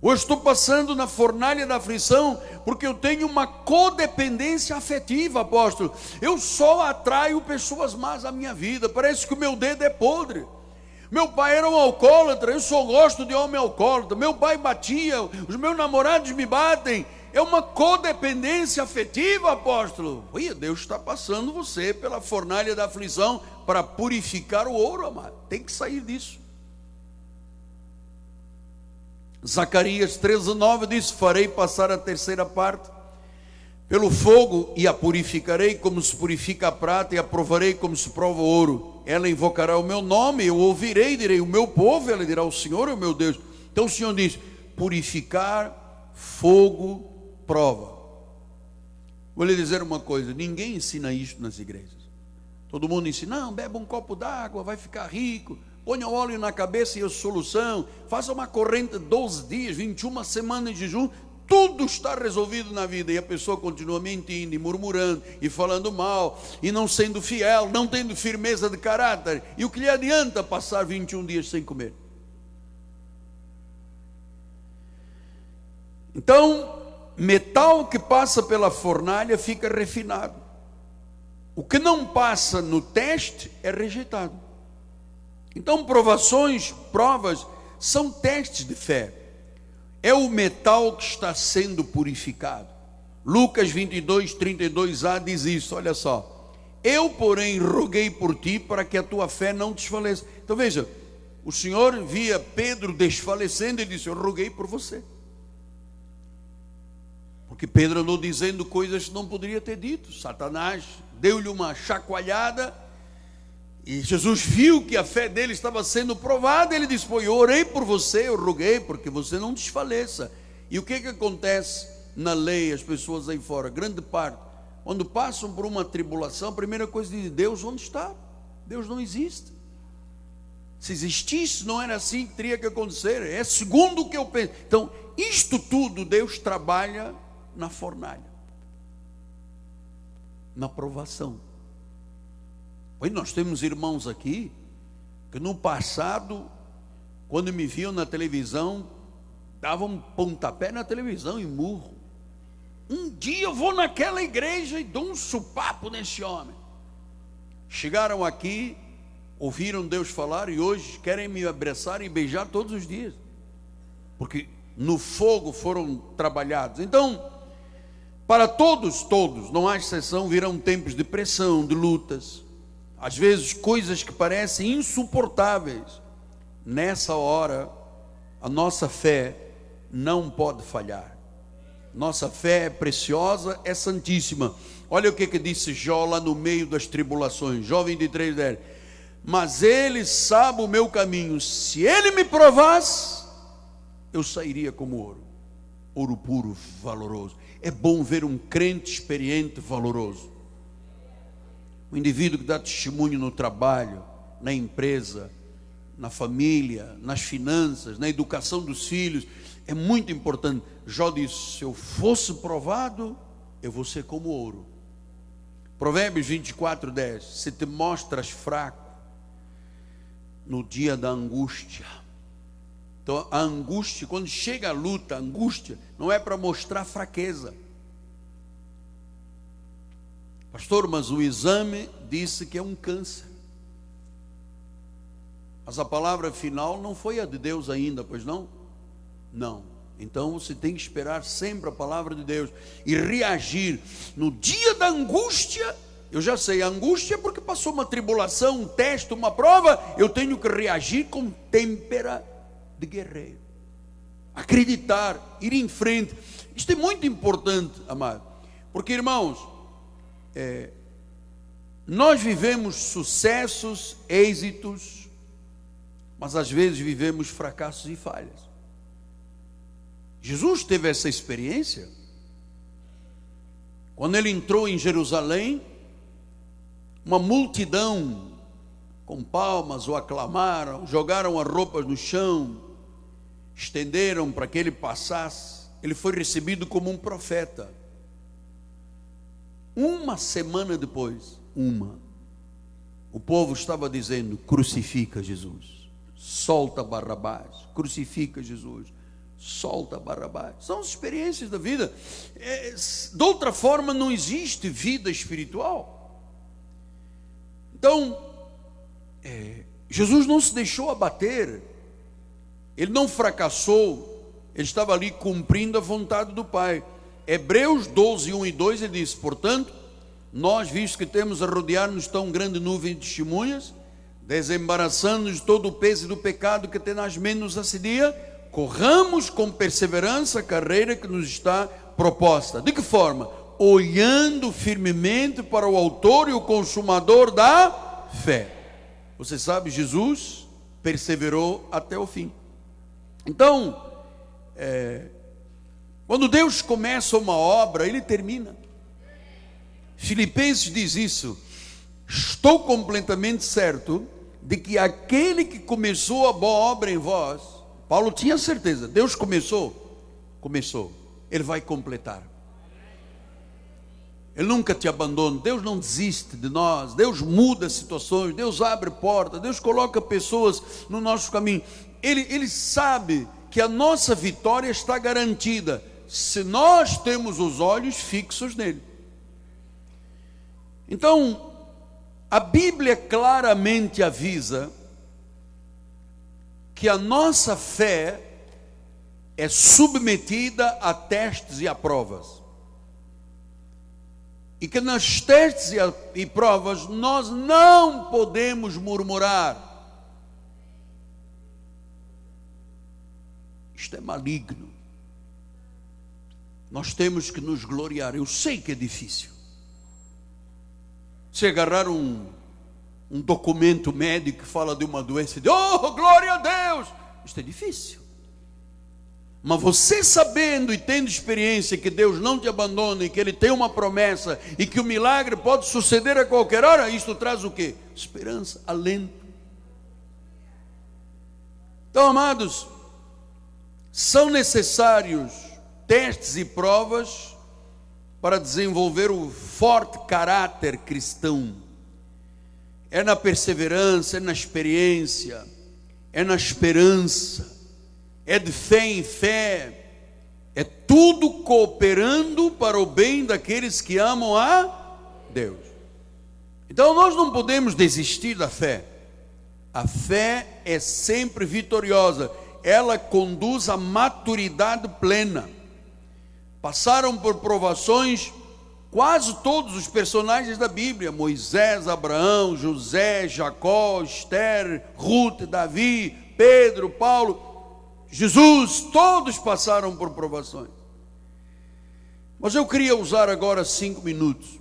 Ou estou passando na fornalha da aflição porque eu tenho uma codependência afetiva, apóstolo. Eu só atraio pessoas más à minha vida, parece que o meu dedo é podre. Meu pai era um alcoólatra, eu só gosto de homem alcoólatra. Meu pai batia, os meus namorados me batem. É uma codependência afetiva, apóstolo. Deus está passando você pela fornalha da aflição para purificar o ouro, amado. Tem que sair disso. Zacarias 13:9 diz: farei passar a terceira parte pelo fogo e a purificarei como se purifica a prata, e a provarei como se prova o ouro. Ela invocará o meu nome, eu ouvirei, direi: o meu povo. Ela dirá: o Senhor é o meu Deus. Então o Senhor diz: purificar, fogo, prova. Vou lhe dizer uma coisa: ninguém ensina isto nas igrejas. Todo mundo ensina: não, beba um copo d'água, vai ficar rico, ponha óleo na cabeça e a solução, faça uma corrente 12 dias, 21 semanas de jejum, tudo está resolvido na vida. E a pessoa continua mentindo e murmurando e falando mal e não sendo fiel, não tendo firmeza de caráter. E o que lhe adianta passar 21 dias sem comer? Então, metal que passa pela fornalha fica refinado. O que não passa no teste é rejeitado. Então, provações, provas, são testes de fé. É o metal que está sendo purificado. Lucas 22:32a diz isso, olha só: eu, porém, roguei por ti para que a tua fé não desfaleça. Então veja, o Senhor via Pedro desfalecendo e disse: eu roguei por você. Porque Pedro andou dizendo coisas que não poderia ter dito. Satanás deu-lhe uma chacoalhada, e Jesus viu que a fé dele estava sendo provada. Ele disse: pô, eu orei por você, eu roguei porque você não desfaleça. E o que acontece na lei? As pessoas aí fora, grande parte, quando passam por uma tribulação, a primeira coisa diz: Deus onde está? Deus não existe. Se existisse, não era assim que teria que acontecer. É segundo o que eu penso. Então, isto tudo Deus trabalha na fornalha, na provação. Nós temos irmãos aqui que no passado, quando me viam na televisão, davam um pontapé na televisão e murro. Um dia eu vou naquela igreja e dou um supapo nesse homem. Chegaram aqui, ouviram Deus falar e hoje querem me abraçar e beijar todos os dias, porque no fogo foram trabalhados. Então, para todos, não há exceção, virão tempos de pressão, de lutas, às vezes coisas que parecem insuportáveis. Nessa hora, a nossa fé não pode falhar. Nossa fé é preciosa, é santíssima. Olha o que disse Jó lá no meio das tribulações, Jó 23:10. Mas ele sabe o meu caminho, se ele me provasse, eu sairia como ouro, ouro puro, valoroso. É bom ver um crente experiente, valoroso. Um indivíduo que dá testemunho no trabalho, na empresa, na família, nas finanças, na educação dos filhos, é muito importante. Jó disse: se eu fosse provado, eu vou ser como ouro. Provérbios 24:10. Se te mostras fraco no dia da angústia. Então a angústia, quando chega a luta, a angústia não é para mostrar fraqueza. Pastor, mas o exame disse que é um câncer. Mas a palavra final não foi a de Deus ainda, pois não? Não. Então você tem que esperar sempre a palavra de Deus e reagir. No dia da angústia, eu já sei, a angústia é porque passou uma tribulação, um teste, uma prova, eu tenho que reagir com têmpera de guerreiro. Acreditar, ir em frente. Isto é muito importante, amado, porque, irmãos, nós vivemos sucessos, êxitos, mas às vezes vivemos fracassos e falhas. Jesus teve essa experiência. Quando ele entrou em Jerusalém, uma multidão com palmas o aclamaram, jogaram as roupas no chão, estenderam para que ele passasse. Ele foi recebido como um profeta. Uma semana depois, o povo estava dizendo: crucifica Jesus, solta Barrabás, crucifica Jesus, solta Barrabás. São as experiências da vida. De outra forma não existe vida espiritual. Então, Jesus não se deixou abater, ele não fracassou, ele estava ali cumprindo a vontade do Pai. Hebreus 12, 1 e 2, ele diz: portanto, nós, visto que temos a rodear-nos tão grande nuvem de testemunhas, desembaraçando-nos de todo o peso do pecado que tenazmente nos assedia, corramos com perseverança a carreira que nos está proposta. De que forma? Olhando firmemente para o autor e o consumador da fé. Você sabe, Jesus perseverou até o fim. Então, quando Deus começa uma obra, Ele termina. Filipenses diz isso: estou completamente certo de que aquele que começou a boa obra em vós, Paulo tinha certeza, Deus começou, Ele vai completar. Ele nunca te abandona, Deus não desiste de nós, Deus muda situações, Deus abre portas, Deus coloca pessoas no nosso caminho. Ele sabe que a nossa vitória está garantida, se nós temos os olhos fixos nele. Então, a Bíblia claramente avisa que a nossa fé é submetida a testes e a provas. E que nas testes e provas nós não podemos murmurar. Isto é maligno. Nós temos que nos gloriar. Eu sei que é difícil. Se agarrar um documento médico que fala de uma doença e diz: oh, glória a Deus! Isto é difícil. Mas você sabendo e tendo experiência que Deus não te abandona e que Ele tem uma promessa e que o milagre pode suceder a qualquer hora, isto traz o quê? Esperança, alento. Então, amados, são necessários testes e provas para desenvolver o forte caráter cristão. é na perseverança, é na experiência, é na esperança, é de fé em fé, é tudo cooperando para o bem daqueles que amam a Deus. Então nós não podemos desistir da fé. A fé é sempre vitoriosa, ela conduz à maturidade plena. Passaram por provações quase todos os personagens da Bíblia: Moisés, Abraão, José, Jacó, Esther, Ruth, Davi, Pedro, Paulo, Jesus, todos passaram por provações. Mas eu queria usar agora 5 minutos,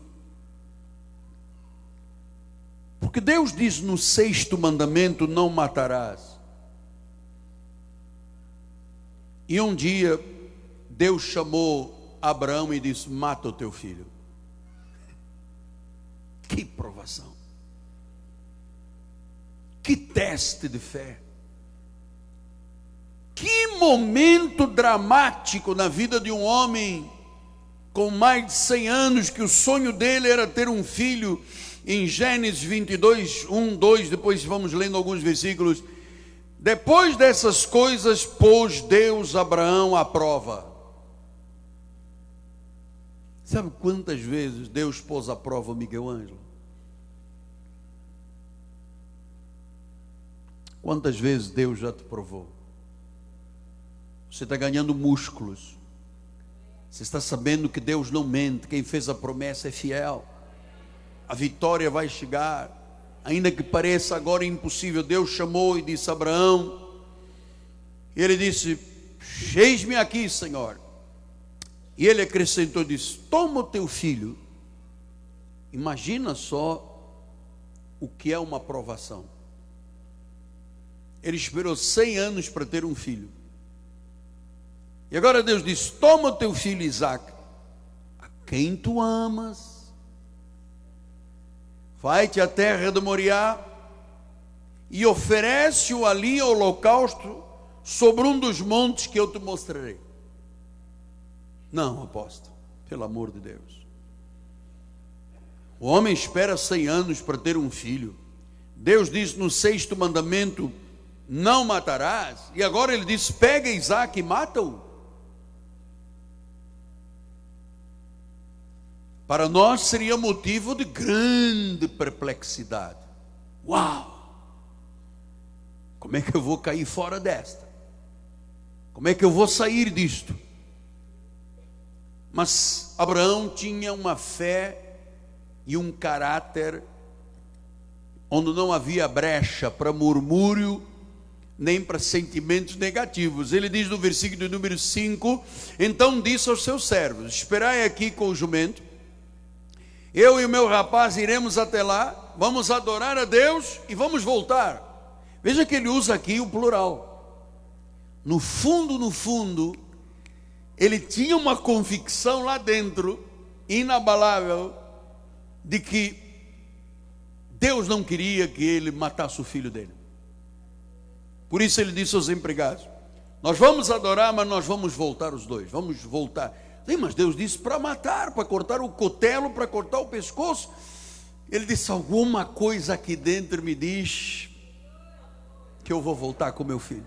porque Deus diz no 6º mandamento: não matarás. E um dia Deus chamou Abraão e disse: mata o teu filho. Que provação, que teste de fé, que momento dramático na vida de um homem com mais de 100 anos, que o sonho dele era ter um filho. Em Gênesis 22, 1, 2, depois vamos lendo alguns versículos. Depois dessas coisas, pôs Deus Abraão à prova. Sabe quantas vezes Deus pôs à prova o Miguel Ângelo? Quantas vezes Deus já te provou? Você está ganhando músculos. Você está sabendo que Deus não mente. Quem fez a promessa é fiel. A vitória vai chegar, ainda que pareça agora impossível. Deus chamou e disse a Abraão, e ele disse: eis-me aqui, Senhor. E ele acrescentou e disse: toma o teu filho. Imagina só o que é uma provação. Ele esperou 100 anos para ter um filho. E agora Deus disse: toma o teu filho Isaque, a quem tu amas, vai-te à terra de Moriá e oferece-o ali ao holocausto sobre um dos montes que eu te mostrarei. Não, apóstolo, pelo amor de Deus. O homem espera 100 anos para ter um filho. Deus disse no 6º mandamento: não matarás. E agora ele diz: pega Isaque e mata-o. Para nós seria motivo de grande perplexidade. Uau! Como é que eu vou cair fora desta? Como é que eu vou sair disto? Mas Abraão tinha uma fé e um caráter onde não havia brecha para murmúrio, nem para sentimentos negativos. Ele diz no versículo número 5: então disse aos seus servos: esperai aqui com o jumento, eu e o meu rapaz iremos até lá, vamos adorar a Deus e vamos voltar. Veja que ele usa aqui o plural. No fundo, ele tinha uma convicção lá dentro, inabalável, de que Deus não queria que ele matasse o filho dele. Por isso ele disse aos empregados: nós vamos adorar, mas nós vamos voltar os dois, vamos voltar. Sim, mas Deus disse para matar, para cortar o cutelo, para cortar o pescoço. Ele disse: alguma coisa aqui dentro me diz que eu vou voltar com meu filho.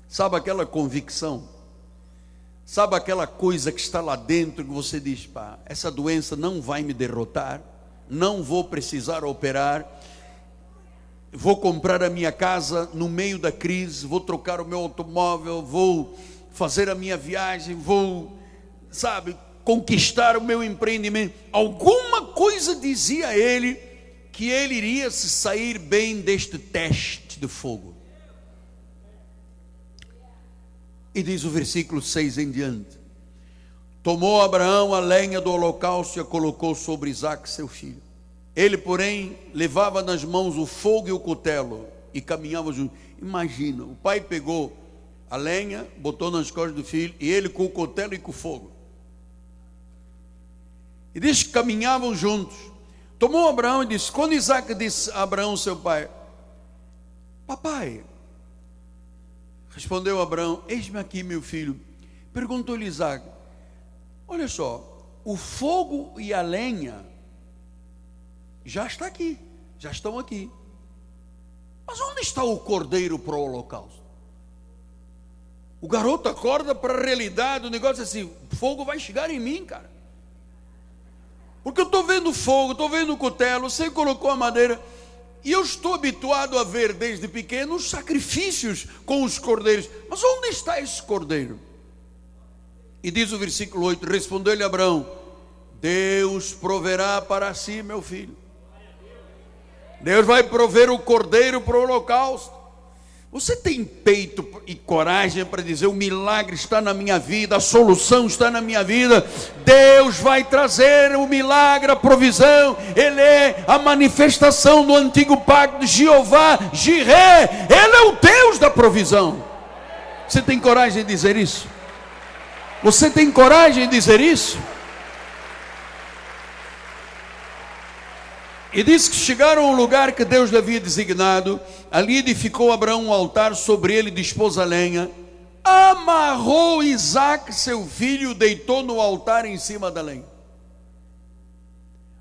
Sabe aquela convicção? Sabe aquela coisa que está lá dentro que você diz: pá, essa doença não vai me derrotar, não vou precisar operar, vou comprar a minha casa no meio da crise, vou trocar o meu automóvel, vou fazer a minha viagem, vou, conquistar o meu empreendimento. Alguma coisa dizia a ele que ele iria se sair bem deste teste de fogo. E diz o versículo 6 em diante: tomou Abraão a lenha do holocausto e a colocou sobre Isaque seu filho. Ele, porém, levava nas mãos o fogo e o cutelo e caminhava junto. Imagina, o pai pegou a lenha, botou nas costas do filho, e ele com o cutelo e com o fogo. E diz que caminhavam juntos. Tomou Abraão e disse, quando Isaque disse a Abraão seu pai: papai, respondeu Abraão, eis-me aqui meu filho. Perguntou-lhe Isaque: olha só, o fogo e a lenha já está aqui, já estão aqui. Mas onde está o cordeiro para o holocausto? O garoto acorda para a realidade, o negócio é assim: fogo vai chegar em mim, cara. Porque eu estou vendo fogo, estou vendo o cutelo, você colocou a madeira, e eu estou habituado a ver desde pequeno os sacrifícios com os cordeiros. Mas onde está esse cordeiro? E diz o versículo 8: respondeu-lhe Abraão: Deus proverá para si, meu filho. Deus vai prover o cordeiro para o holocausto. Você tem peito e coragem para dizer: o milagre está na minha vida, a solução está na minha vida, Deus vai trazer o milagre, a provisão, Ele é a manifestação do antigo pacto de Jeová Jiré, Ele é o Deus da provisão. Você tem coragem de dizer isso? Você tem coragem de dizer isso? E diz que chegaram ao lugar que Deus lhe havia designado. Ali edificou Abraão um altar, sobre ele dispôs a lenha, amarrou Isaque seu filho, deitou no altar em cima da lenha.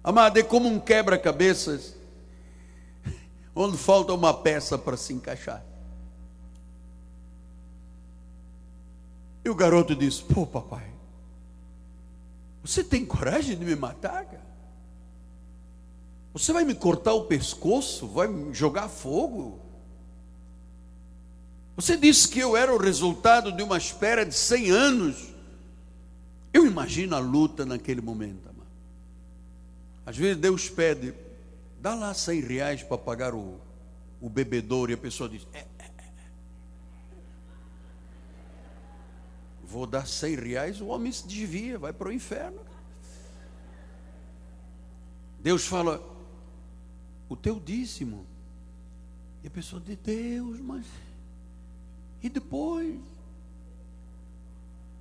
Amado, é como um quebra-cabeças, onde falta uma peça para se encaixar. E o garoto disse: pô, papai, você tem coragem de me matar, cara? Você vai me cortar o pescoço? Vai me jogar fogo? Você disse que eu era o resultado de uma espera de 100 anos. Eu imagino a luta naquele momento, amado. Às vezes Deus pede: dá lá 100 reais para pagar o bebedouro. E a pessoa diz: vou dar 100 reais, o homem se desvia, vai para o inferno. Deus fala: o teu dízimo. E a pessoa diz: Deus, mas e depois?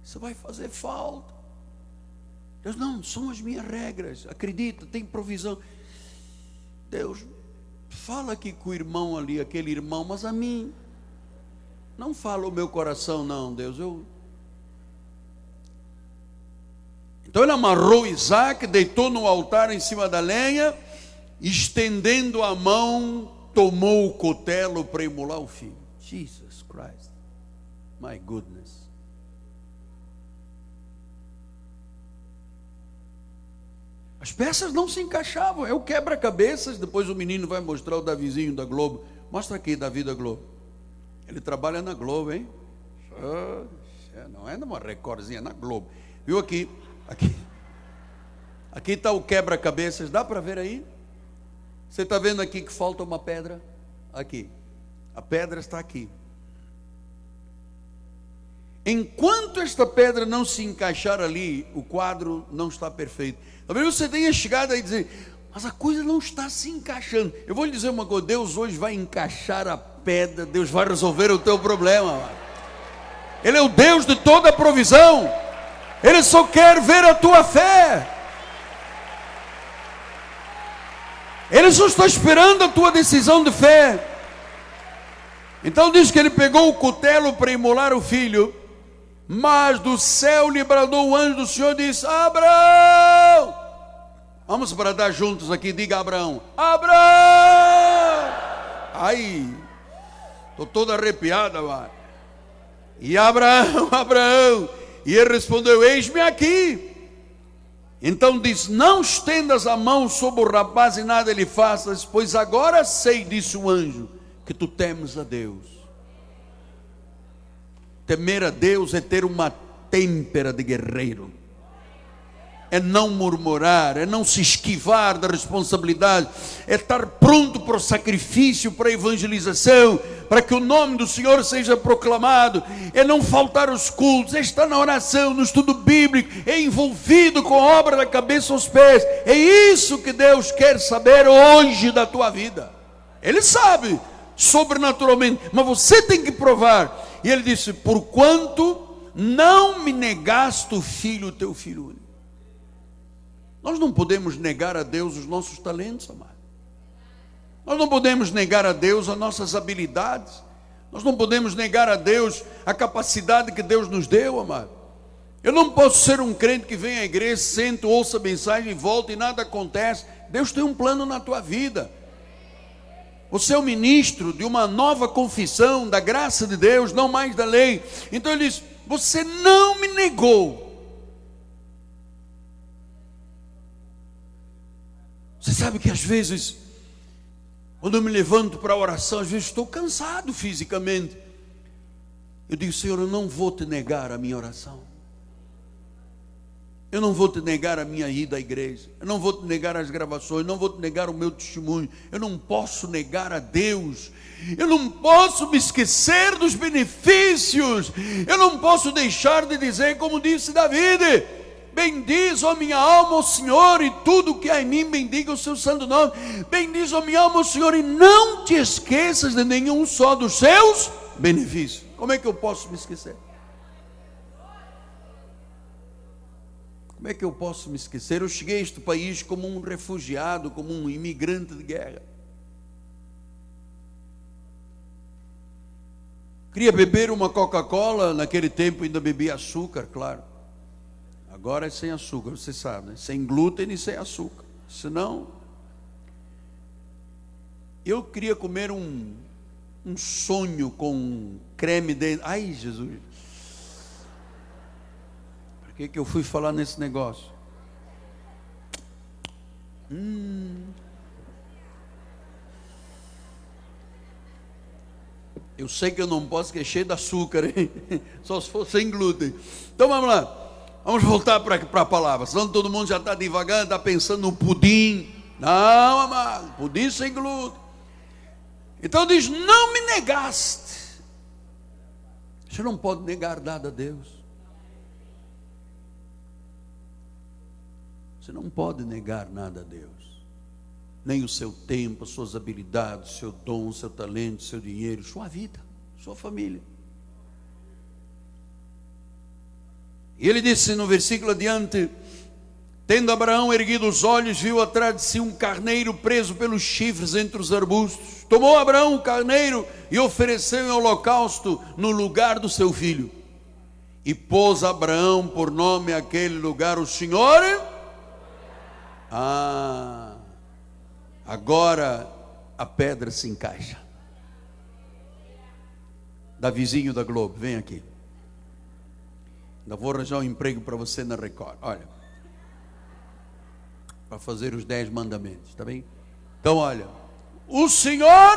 Isso vai fazer falta. Deus: não, são as minhas regras, acredita, tem provisão. Deus: fala aqui com o irmão ali, aquele irmão, mas a mim não fala o meu coração, não, Deus. Então ele amarrou Isaque, deitou no altar em cima da lenha, estendendo a mão, tomou o cutelo para imolar o filho. Jesus Christ, my goodness. As peças não se encaixavam, é o quebra-cabeças. Depois o menino vai mostrar o Davizinho da Globo. Mostra aqui, Davi da Globo. Ele trabalha na Globo, hein? Não é numa recordzinha, é na Globo. Viu aqui? Aqui está o quebra-cabeças, dá para ver aí? Você está vendo aqui que falta uma pedra? Aqui, a pedra está aqui. Enquanto esta pedra não se encaixar ali, o quadro não está perfeito. Talvez você tenha chegado aí e dizer: mas a coisa não está se encaixando. Eu vou lhe dizer uma coisa: Deus hoje vai encaixar a pedra, Deus vai resolver o teu problema. Ele é o Deus de toda a provisão. Ele só quer ver a tua fé. Ele só está esperando a tua decisão de fé. Então diz que ele pegou o cutelo para imolar o filho, mas do céu lhe bradou o anjo do Senhor e disse: Abraão! Vamos bradar juntos aqui, diga: Abraão! Abraão! Ai, estou todo arrepiado agora. E Abraão, Abraão! E ele respondeu: eis-me aqui. Então diz: não estendas a mão sobre o rapaz e nada lhe faças, pois agora sei, disse o anjo, que tu temes a Deus. Temer a Deus é ter uma têmpera de guerreiro, é não murmurar, é não se esquivar da responsabilidade, é estar pronto para o sacrifício, para a evangelização, para que o nome do Senhor seja proclamado, é não faltar os cultos, é estar na oração, no estudo bíblico, é envolvido com a obra da cabeça aos pés. É isso que Deus quer saber hoje da tua vida. Ele sabe sobrenaturalmente, mas você tem que provar. E ele disse: porquanto não me negaste o filho, teu filho único. Nós não podemos negar a Deus os nossos talentos, amado. Nós não podemos negar a Deus as nossas habilidades. Nós não podemos negar a Deus a capacidade que Deus nos deu, amado. Eu não posso ser um crente que vem à igreja, senta, ouça a mensagem, volta e nada acontece. Deus tem um plano na tua vida. Você é o ministro de uma nova confissão da graça de Deus, não mais da lei. Então ele diz: você não me negou. Você sabe que às vezes, quando eu me levanto para a oração, às vezes estou cansado fisicamente. Eu digo: Senhor, eu não vou te negar a minha oração. Eu não vou te negar a minha ida à igreja. Eu não vou te negar as gravações. Eu não vou te negar o meu testemunho. Eu não posso negar a Deus. Eu não posso me esquecer dos benefícios. Eu não posso deixar de dizer, como disse Davi: bendiz, ó minha alma, o Senhor, e tudo que há em mim, bendiga o seu santo nome. Bendiz, ó minha alma, o Senhor, e não te esqueças de nenhum só dos seus benefícios. Como é que eu posso me esquecer? Como é que eu posso me esquecer? Eu cheguei a este país como um refugiado, como um imigrante de guerra. Queria beber uma Coca-Cola, naquele tempo ainda bebia açúcar, claro. Agora é sem açúcar, você sabe, né? Sem glúten e sem açúcar. Senão, eu queria comer um sonho com creme dentro. Ai, Jesus! Por que eu fui falar nesse negócio? Eu sei que eu não posso, que é cheio de açúcar, hein? Só se for sem glúten. Então vamos lá, vamos voltar para a palavra. Senão todo mundo já está divagando, está pensando no pudim. Não, amado, pudim sem glúten. Então diz: não me negaste. Você não pode negar nada a Deus. Você não pode negar nada a Deus, nem o seu tempo, as suas habilidades, seu dom, seu talento, seu dinheiro, sua vida, sua família. E ele disse no versículo adiante: tendo Abraão erguido os olhos, viu atrás de si um carneiro preso pelos chifres entre os arbustos. Tomou Abraão o carneiro e ofereceu em holocausto no lugar do seu filho. E pôs Abraão por nome àquele lugar: o Senhor... agora a pedra se encaixa. Davizinho da Globo, vem aqui. Ainda vou arranjar um emprego para você na Record. Olha, para fazer os 10 mandamentos, tá bem? Então olha, o Senhor,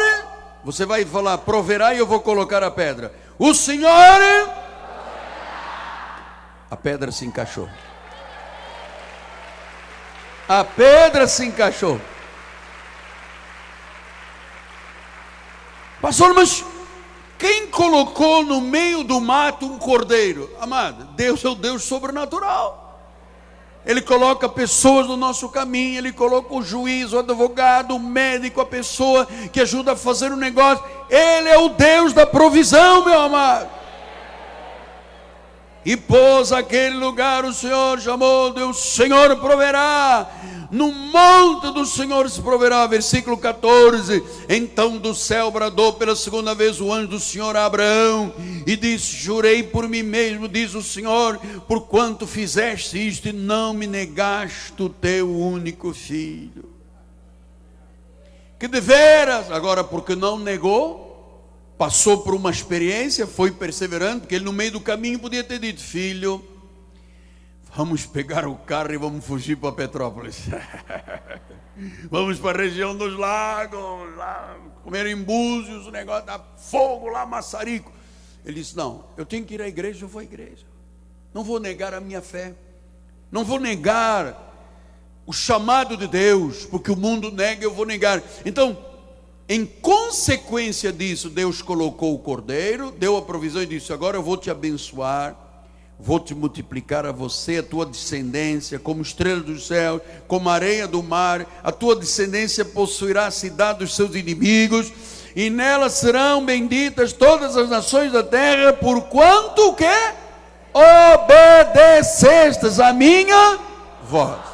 você vai falar proverá, e eu vou colocar a pedra. O Senhor, a pedra se encaixou. A pedra se encaixou. Pastor, mas quem colocou no meio do mato um cordeiro? Amado, Deus é o Deus sobrenatural. Ele coloca pessoas no nosso caminho. Ele coloca o juiz, o advogado, o médico, a pessoa que ajuda a fazer o negócio. Ele é o Deus da provisão, meu amado. E pôs aquele lugar, o Senhor chamou, Deus, Senhor proverá. No monte do Senhor se proverá. Versículo 14. Então do céu bradou pela segunda vez o anjo do Senhor a Abraão e disse: jurei por mim mesmo, diz o Senhor, por quanto fizeste isto e não me negaste o teu único filho. Que deveras, agora porque não negou, passou por uma experiência, foi perseverante, porque ele no meio do caminho podia ter dito: filho, vamos pegar o carro e vamos fugir para Petrópolis. Vamos para a região dos lagos, lá, comer em Búzios, o negócio dá fogo lá, maçarico. Ele disse: não, eu tenho que ir à igreja, eu vou à igreja. Não vou negar a minha fé. Não vou negar o chamado de Deus, porque o mundo nega, eu vou negar. Então, em consequência disso, Deus colocou o cordeiro, deu a provisão e disse: agora eu vou te abençoar, vou te multiplicar a você, a tua descendência, como estrela dos céus, como areia do mar. A tua descendência possuirá a cidade dos seus inimigos, e nela serão benditas todas as nações da terra, porquanto o quê? Obedecestes a minha voz.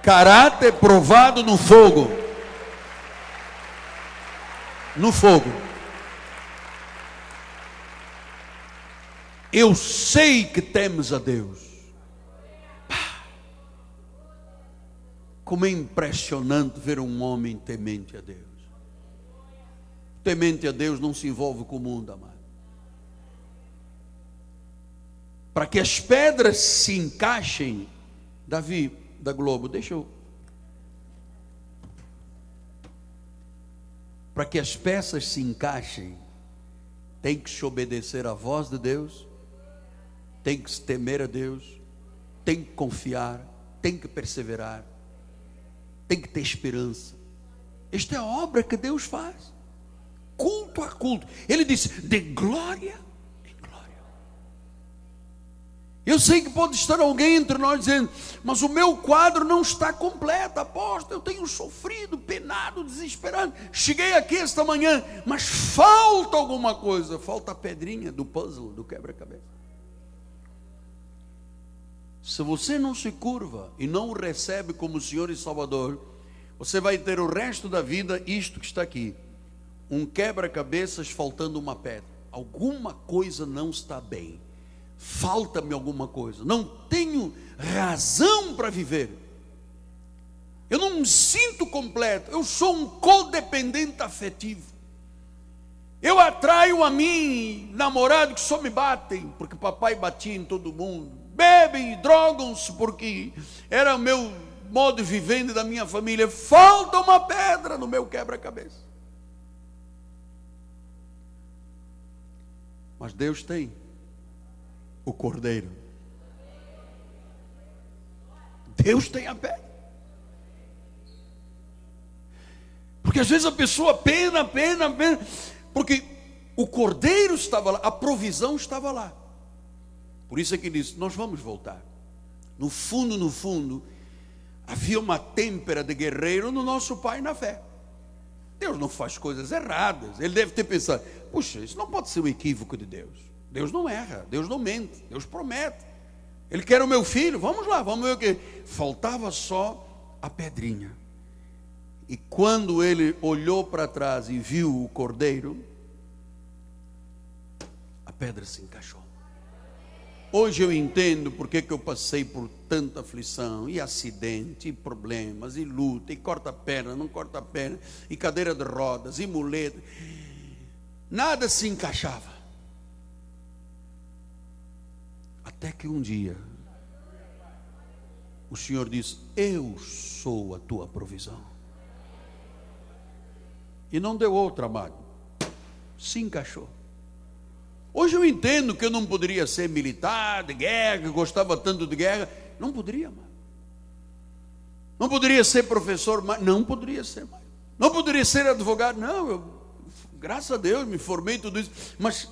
Caráter provado no fogo. No fogo. Eu sei que temes a Deus. como é impressionante ver um homem temente a Deus. Temente a Deus não se envolve com o mundo, amado. Para que as pedras se encaixem, Davi da Globo, para que as peças se encaixem, tem que se obedecer à voz de Deus, tem que se temer a Deus, tem que confiar, tem que perseverar, tem que ter esperança. Esta é a obra que Deus faz, culto a culto. Ele disse, de glória em glória. Eu sei que pode estar alguém entre nós dizendo, mas o meu quadro não está completo, apóstolo, eu tenho sofrido, penado, desesperado, cheguei aqui esta manhã, mas falta alguma coisa, falta a pedrinha do puzzle, do quebra-cabeça. Se você não se curva e não o recebe como Senhor e Salvador, você vai ter o resto da vida isto que está aqui, um quebra-cabeças faltando uma pedra. Alguma coisa não está bem, falta-me alguma coisa, não tenho razão para viver, eu não me sinto completo, eu sou um codependente afetivo, eu atraio a mim namorado que só me batem, porque papai batia em todo mundo, bebem e drogam-se, porque era o meu modo de viver da minha família, falta uma pedra no meu quebra-cabeça. Mas Deus tem o cordeiro, Deus tem a pedra. Porque às vezes a pessoa pena, porque o cordeiro estava lá, a provisão estava lá. Por isso é que diz, nós vamos voltar. No fundo, havia uma têmpera de guerreiro no nosso pai na fé. Deus não faz coisas erradas. Ele deve ter pensado, puxa, isso não pode ser um equívoco de Deus. Deus não erra, Deus não mente, Deus promete. Ele quer o meu filho, vamos lá, vamos ver o que. Faltava só a pedrinha. E quando ele olhou para trás e viu o cordeiro, a pedra se encaixou. Hoje eu entendo porque que eu passei por tanta aflição, e acidente, e problemas, e luta, e corta a perna, não corta a perna, e cadeira de rodas, e muleta. Nada se encaixava. Até que um dia, o Senhor disse, eu sou a tua provisão. E não deu outra, amado. Se encaixou. Hoje eu entendo que eu não poderia ser militar, de guerra, gostava tanto de guerra. Não poderia mais. Não poderia ser professor mais. Não poderia ser mais. Não poderia ser advogado. Não, graças a Deus, me formei em tudo isso. Mas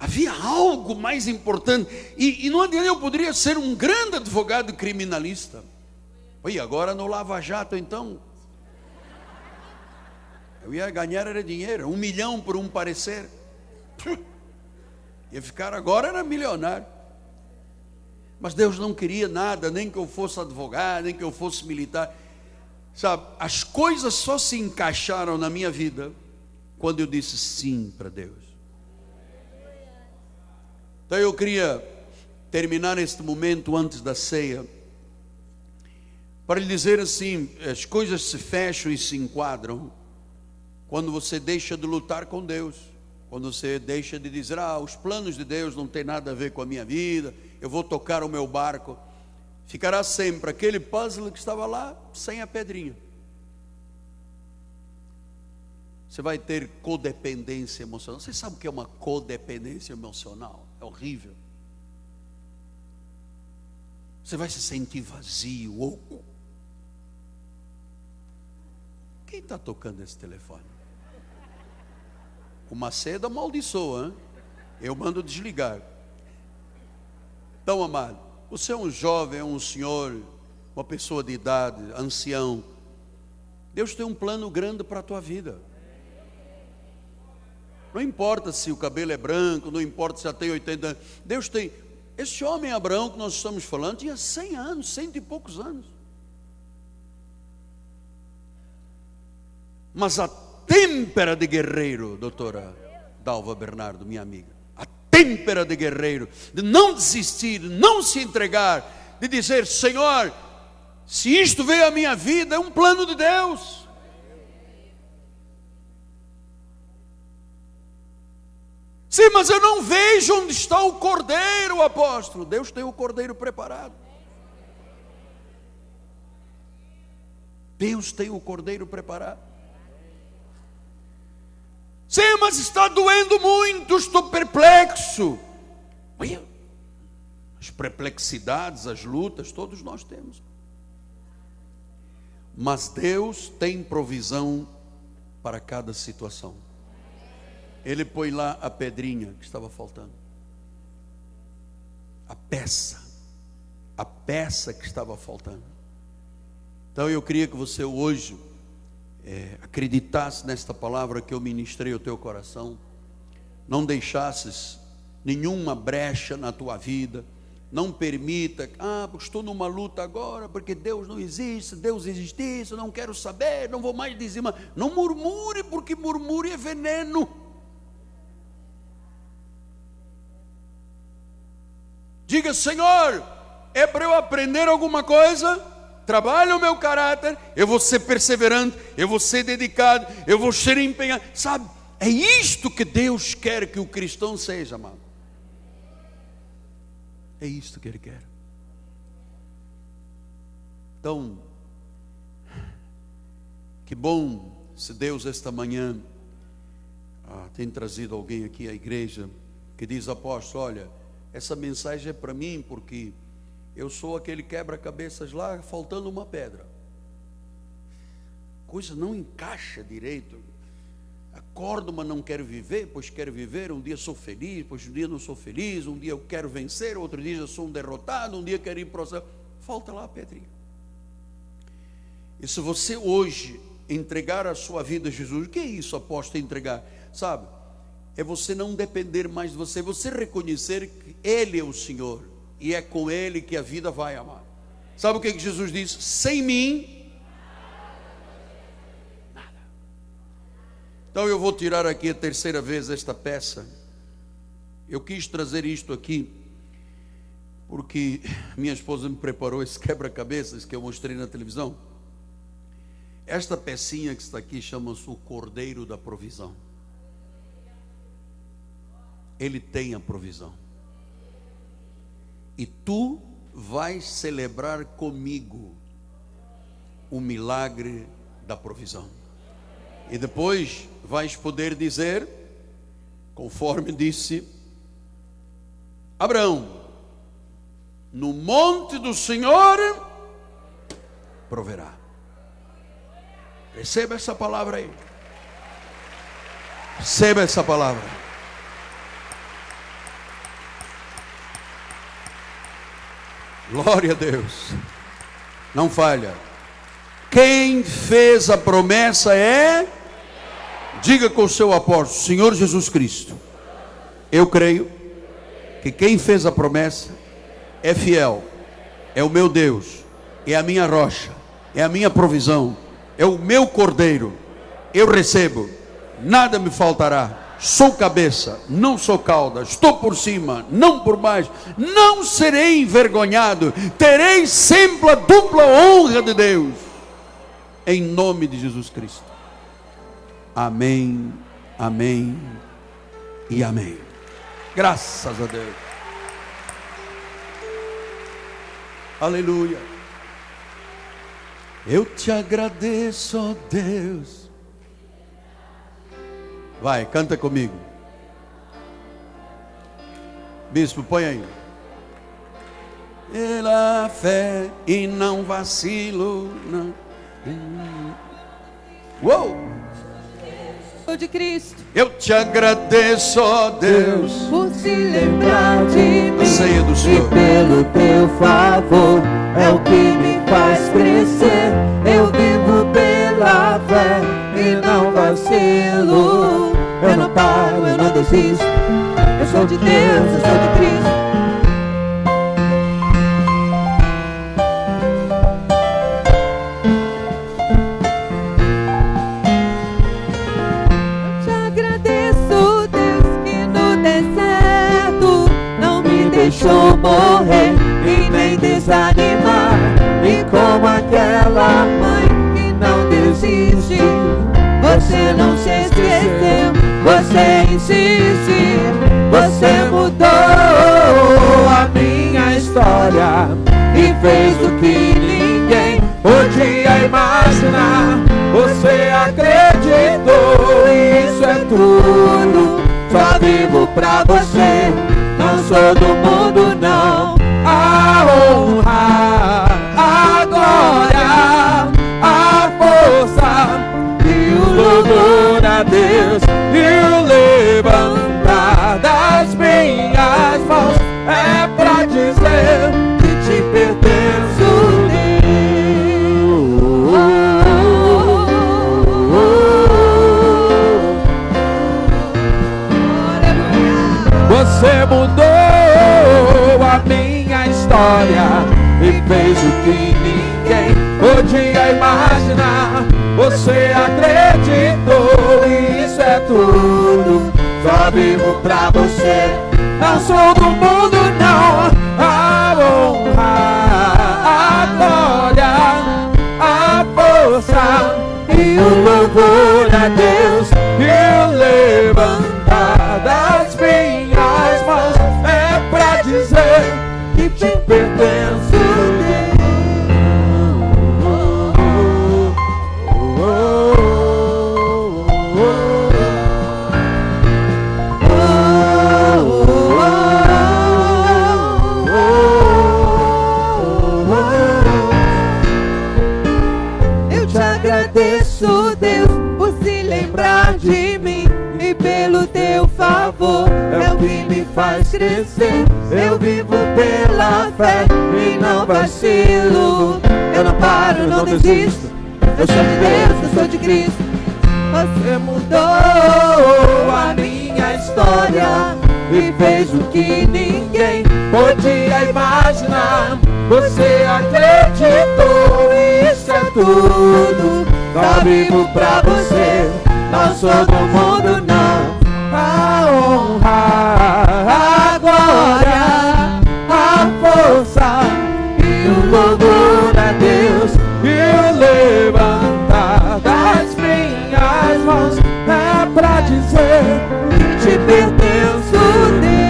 havia algo mais importante. E não adianta, eu poderia ser um grande advogado criminalista. E agora no Lava Jato, então, eu ia ganhar era dinheiro, 1 milhão por um parecer. Ia ficar agora era milionário. Mas Deus não queria nada, nem que eu fosse advogado, nem que eu fosse militar. Sabe, as coisas só se encaixaram na minha vida quando eu disse sim para Deus. Então eu queria terminar este momento antes da ceia para lhe dizer assim, as coisas se fecham e se enquadram quando você deixa de lutar com Deus. Quando você deixa de dizer, os planos de Deus não tem nada a ver com a minha vida, eu vou tocar o meu barco. Ficará sempre aquele puzzle que estava lá, sem a pedrinha. Você vai ter codependência emocional. Você sabe o que é uma codependência emocional? É horrível. Você vai se sentir vazio, oco. Quem está tocando esse telefone? O Macedo amaldiçoa, hein? Eu mando desligar. Então, amado, você é um jovem, é um senhor, uma pessoa de idade, ancião. Deus tem um plano grande para a tua vida. Não importa se o cabelo é branco, não importa se já tem 80 anos. Deus tem. Esse homem Abraão que nós estamos falando tinha 100 anos, 100 e poucos anos. Mas a têmpera de guerreiro, doutora Dalva Bernardo, minha amiga, a têmpera de guerreiro, de não desistir, de não se entregar, de dizer, Senhor, Se isto veio à minha vida, é um plano de Deus. Sim, mas eu não vejo onde está o cordeiro, apóstolo. Deus tem o cordeiro preparado. Deus tem o cordeiro preparado. Sim, mas está doendo muito, estou perplexo. Olha, as perplexidades, as lutas, todos nós temos. Mas Deus tem provisão para cada situação. Ele põe lá a pedrinha que estava faltando. A peça que estava faltando. Então eu queria que você hoje acreditasse nesta palavra que eu ministrei ao teu coração. Não deixasses nenhuma brecha na tua vida. Não permita, estou numa luta agora, porque Deus não existe, Deus existe, eu não quero saber, não vou mais dizimar. Não murmure, porque murmure é veneno. Diga: Senhor, é para eu aprender alguma coisa? Trabalhe o meu caráter, eu vou ser perseverante, eu vou ser dedicado, eu vou ser empenhado. Sabe, é isto que Deus quer que o cristão seja, amado. É isto que Ele quer. Então, que bom se Deus esta manhã tem trazido alguém aqui à igreja que diz: apóstolo, olha, essa mensagem é para mim porque eu sou aquele quebra-cabeças lá, faltando uma pedra. Coisa não encaixa direito. Acordo, mas não quero viver, pois quero viver. Um dia sou feliz, pois um dia não sou feliz. Um dia eu quero vencer, outro dia eu sou um derrotado. Um dia quero ir para o céu. Falta lá a pedrinha. E se você hoje entregar a sua vida a Jesus, o que é isso, apóstolo, entregar? Sabe, é você não depender mais de você, você reconhecer que Ele é o Senhor, e é com Ele que a vida vai, amar. Sabe o que Jesus diz? Sem mim nada. Então eu vou tirar aqui a terceira vez esta peça. Eu quis trazer isto aqui porque minha esposa me preparou esse quebra-cabeças que eu mostrei na televisão. Esta pecinha que está aqui chama-se o Cordeiro da Provisão. Ele tem a provisão. E tu vais celebrar comigo o milagre da provisão. E depois vais poder dizer, conforme disse Abraão: no monte do Senhor proverá. Receba essa palavra aí. Receba essa palavra. Glória a Deus. Não falha. Quem fez a promessa é... Diga com o seu apóstolo: Senhor Jesus Cristo, eu creio que quem fez a promessa é fiel, é o meu Deus, é a minha rocha, é a minha provisão, é o meu cordeiro. Eu recebo, nada me faltará. Sou cabeça, não sou cauda, estou por cima, não por baixo, não serei envergonhado, terei sempre a dupla honra de Deus, em nome de Jesus Cristo. Amém, amém e amém. Graças a Deus. Aleluia. Eu te agradeço, ó Deus. Vai, canta comigo. Bispo, põe aí. Pela fé e não vacilo. Não. Uou! De Cristo. Eu te agradeço, ó Deus, por se lembrar de mim. A ceia do Senhor. E pelo teu favor é o que me faz crescer. Eu vivo pela fé e não vacilo. Eu não paro, eu não desisto. Eu sou de Deus, eu sou de Cristo. Eu te agradeço, Deus, que no deserto não me deixou morrer e nem desanimar. E como aqui aquela mãe que não desiste. Você não se esqueceu, você insiste. Você mudou a minha história e fez o que ninguém podia imaginar. Você acreditou, isso é tudo. Só vivo pra você, não sou do mundo não. A honra, a glória, a força e o louvor a Deus e o levantar das minhas mãos é pra dizer que te pertenço, Você mudou a minha história e fez o que ninguém podia imaginar. Você acreditou, isso é tudo. Só vivo pra você, não sou do mundo não. A honra, a glória, a força e o louvor a Deus e o levantar das minhas mãos é pra dizer que te pertenço. Eu te agradeço, Deus, por se lembrar de mim e pelo teu favor. É o que me faz crescer. Eu vivo pela fé e não vacilo. Eu não paro, não desisto. Eu sou de Deus, eu sou de Cristo. Você mudou a minha história e fez o que ninguém podia imaginar. Você acreditou, isso é tudo. Só vivo pra você, não sou do mundo não. A honra, a glória, a força e o louvor a Deus e o levantar das minhas mãos é pra dizer que te pertenço, Deus.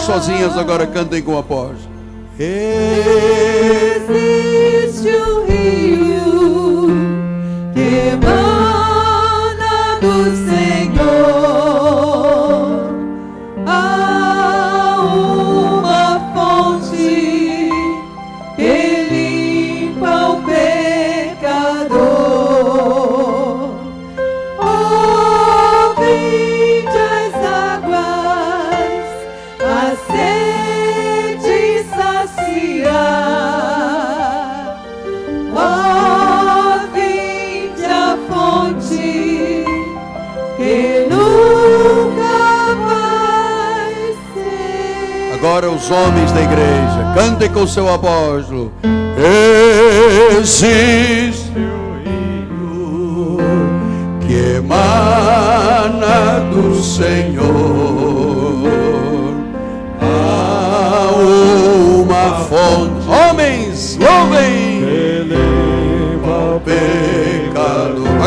Sozinhas agora cantem com o apóstolo. Existe um rio que emana do Senhor. Há uma fonte que limpa o pecador. Ouvinte as águas, a sede saciar. Ó, vinde a fonte que nunca vai ser. Agora os homens da igreja, cantem com o seu apóstolo. Existe um rio que emana do Senhor.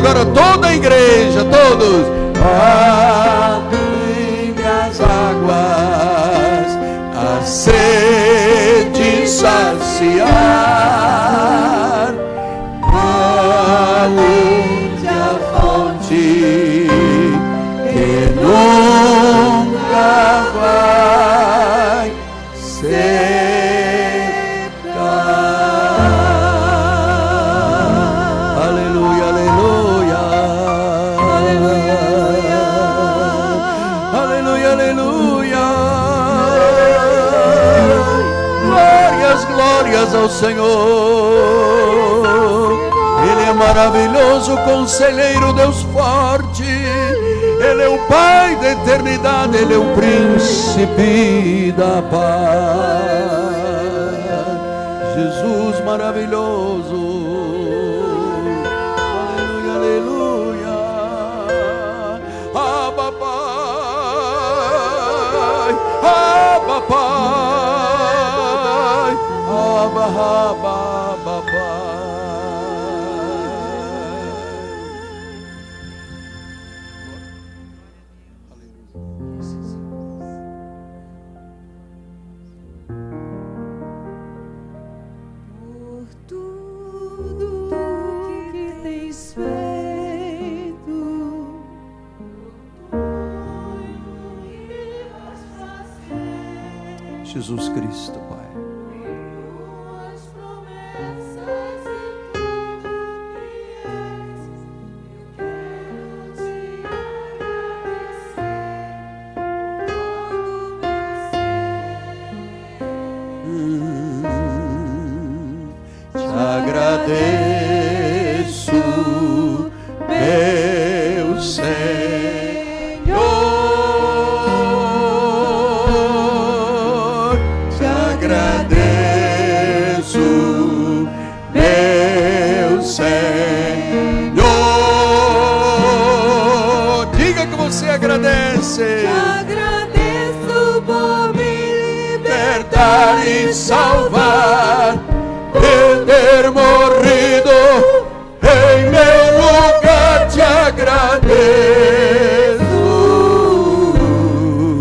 agora toda a igreja, todos. Abre-me as águas, a sede saciar, além a fonte que nunca vai secar. Aleluia, aleluia, aleluia, aleluia. Glórias, glórias ao Senhor. Ele é maravilhoso, conselheiro, Deus forte. Ele é o Pai da eternidade, Ele é o príncipe da paz. Jesus maravilhoso. Aleluia, aleluia. Abba Pai, Abba Pai, Abba, Abba, Abba Pai. Jesus Cristo, Pai. Te agradeço, meu Senhor. Agradece. Agradeço por me libertar e salvar, por ter morrido em meu lugar. Te agradeço,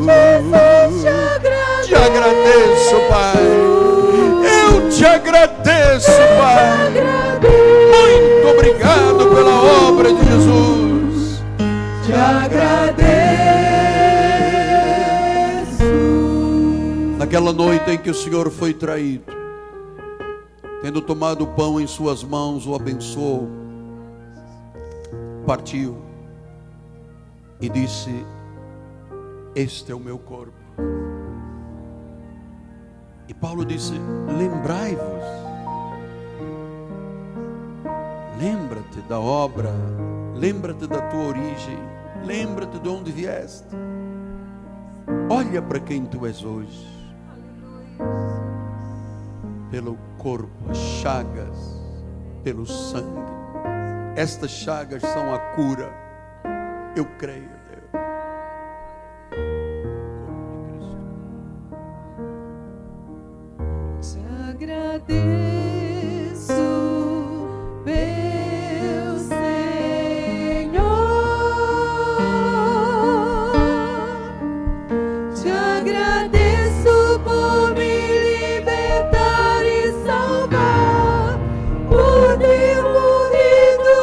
Jesus, te agradeço, Pai. Eu te agradeço, Pai. Muito obrigado pela obra de Jesus. Te agradeço. Naquela noite em que o Senhor foi traído, tendo tomado o pão em suas mãos, o abençoou, partiu e disse: este é o meu corpo. E Paulo disse: lembrai-vos, lembra-te da obra, lembra-te da tua origem, lembra-te de onde vieste, olha para quem tu és hoje. Pelo corpo, as chagas, pelo sangue. Estas chagas são a cura. Eu creio, Deus. Te agradeço, meu Senhor. Te agradeço por me libertar e salvar, por ter morrido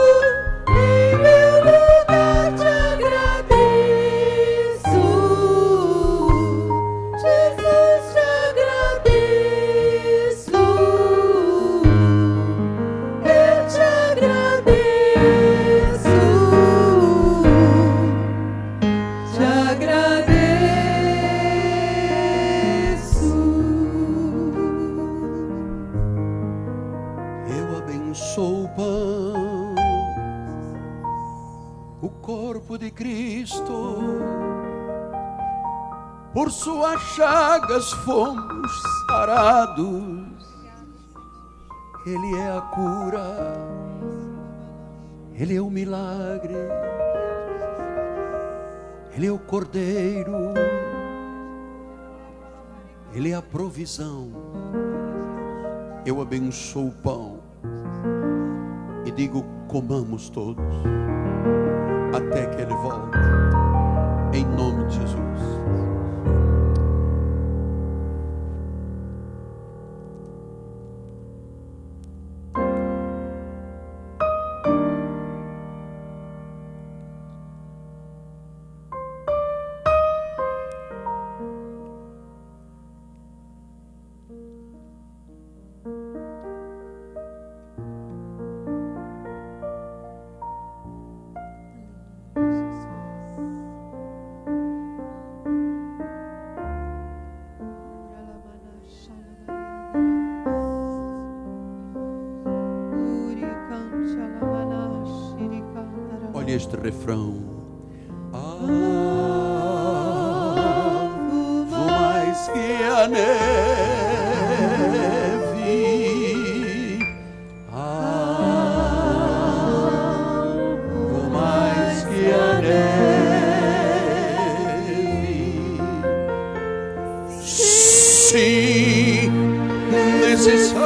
em meu lugar. Te agradeço, Jesus, te agradeço. Eu te agradeço, te agradeço. Eu abençoo o pão, o corpo de Cristo. Por suas chagas fomos sarados. Ele é a cura, Ele é o milagre, Ele é o Cordeiro, Ele é a provisão. Eu abençoo o pão e digo: comamos todos, até que Ele volte, em nome de Jesus. Olha este refrão. Avo mais que a neve, avo mais que a neve. Sim, nesse sangue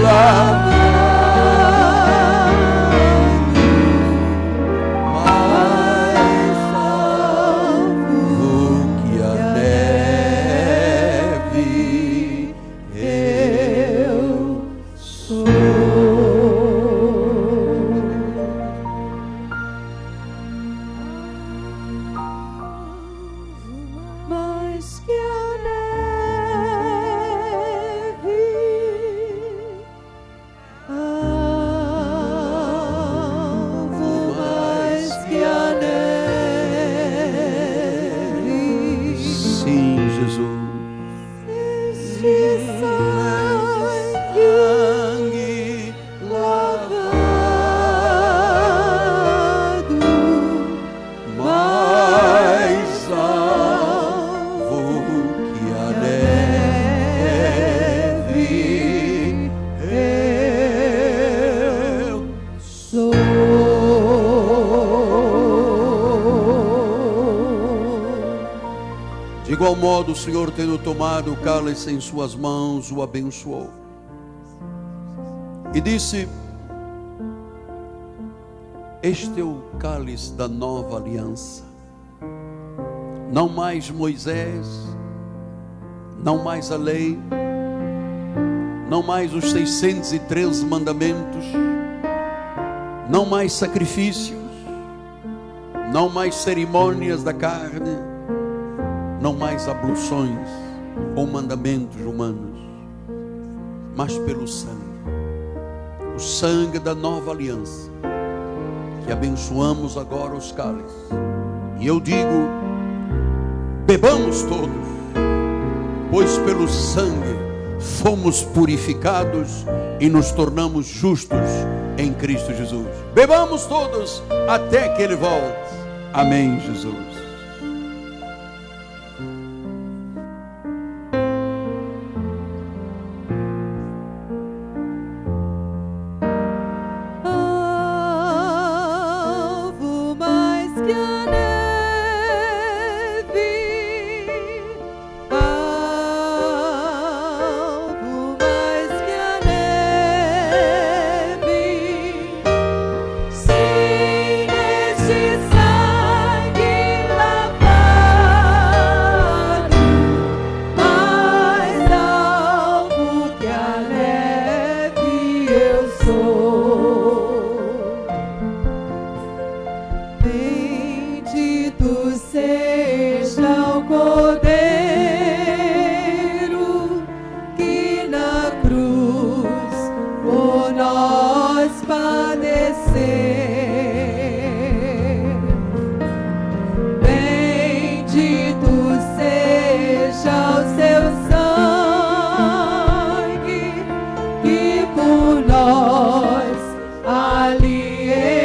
lá. De igual modo, o Senhor, tendo tomado o cálice em suas mãos, o abençoou e disse: este é o cálice da nova aliança. Não mais Moisés, não mais a lei, não mais os 613 mandamentos, não mais sacrifícios, não mais cerimônias da carne, não mais abluções ou mandamentos humanos, mas pelo sangue, o sangue da nova aliança, que abençoamos agora os cálices. E eu digo: bebamos todos, pois pelo sangue fomos purificados e nos tornamos justos em Cristo Jesus. Bebamos todos até que Ele volte. Amém, Jesus. Aliena.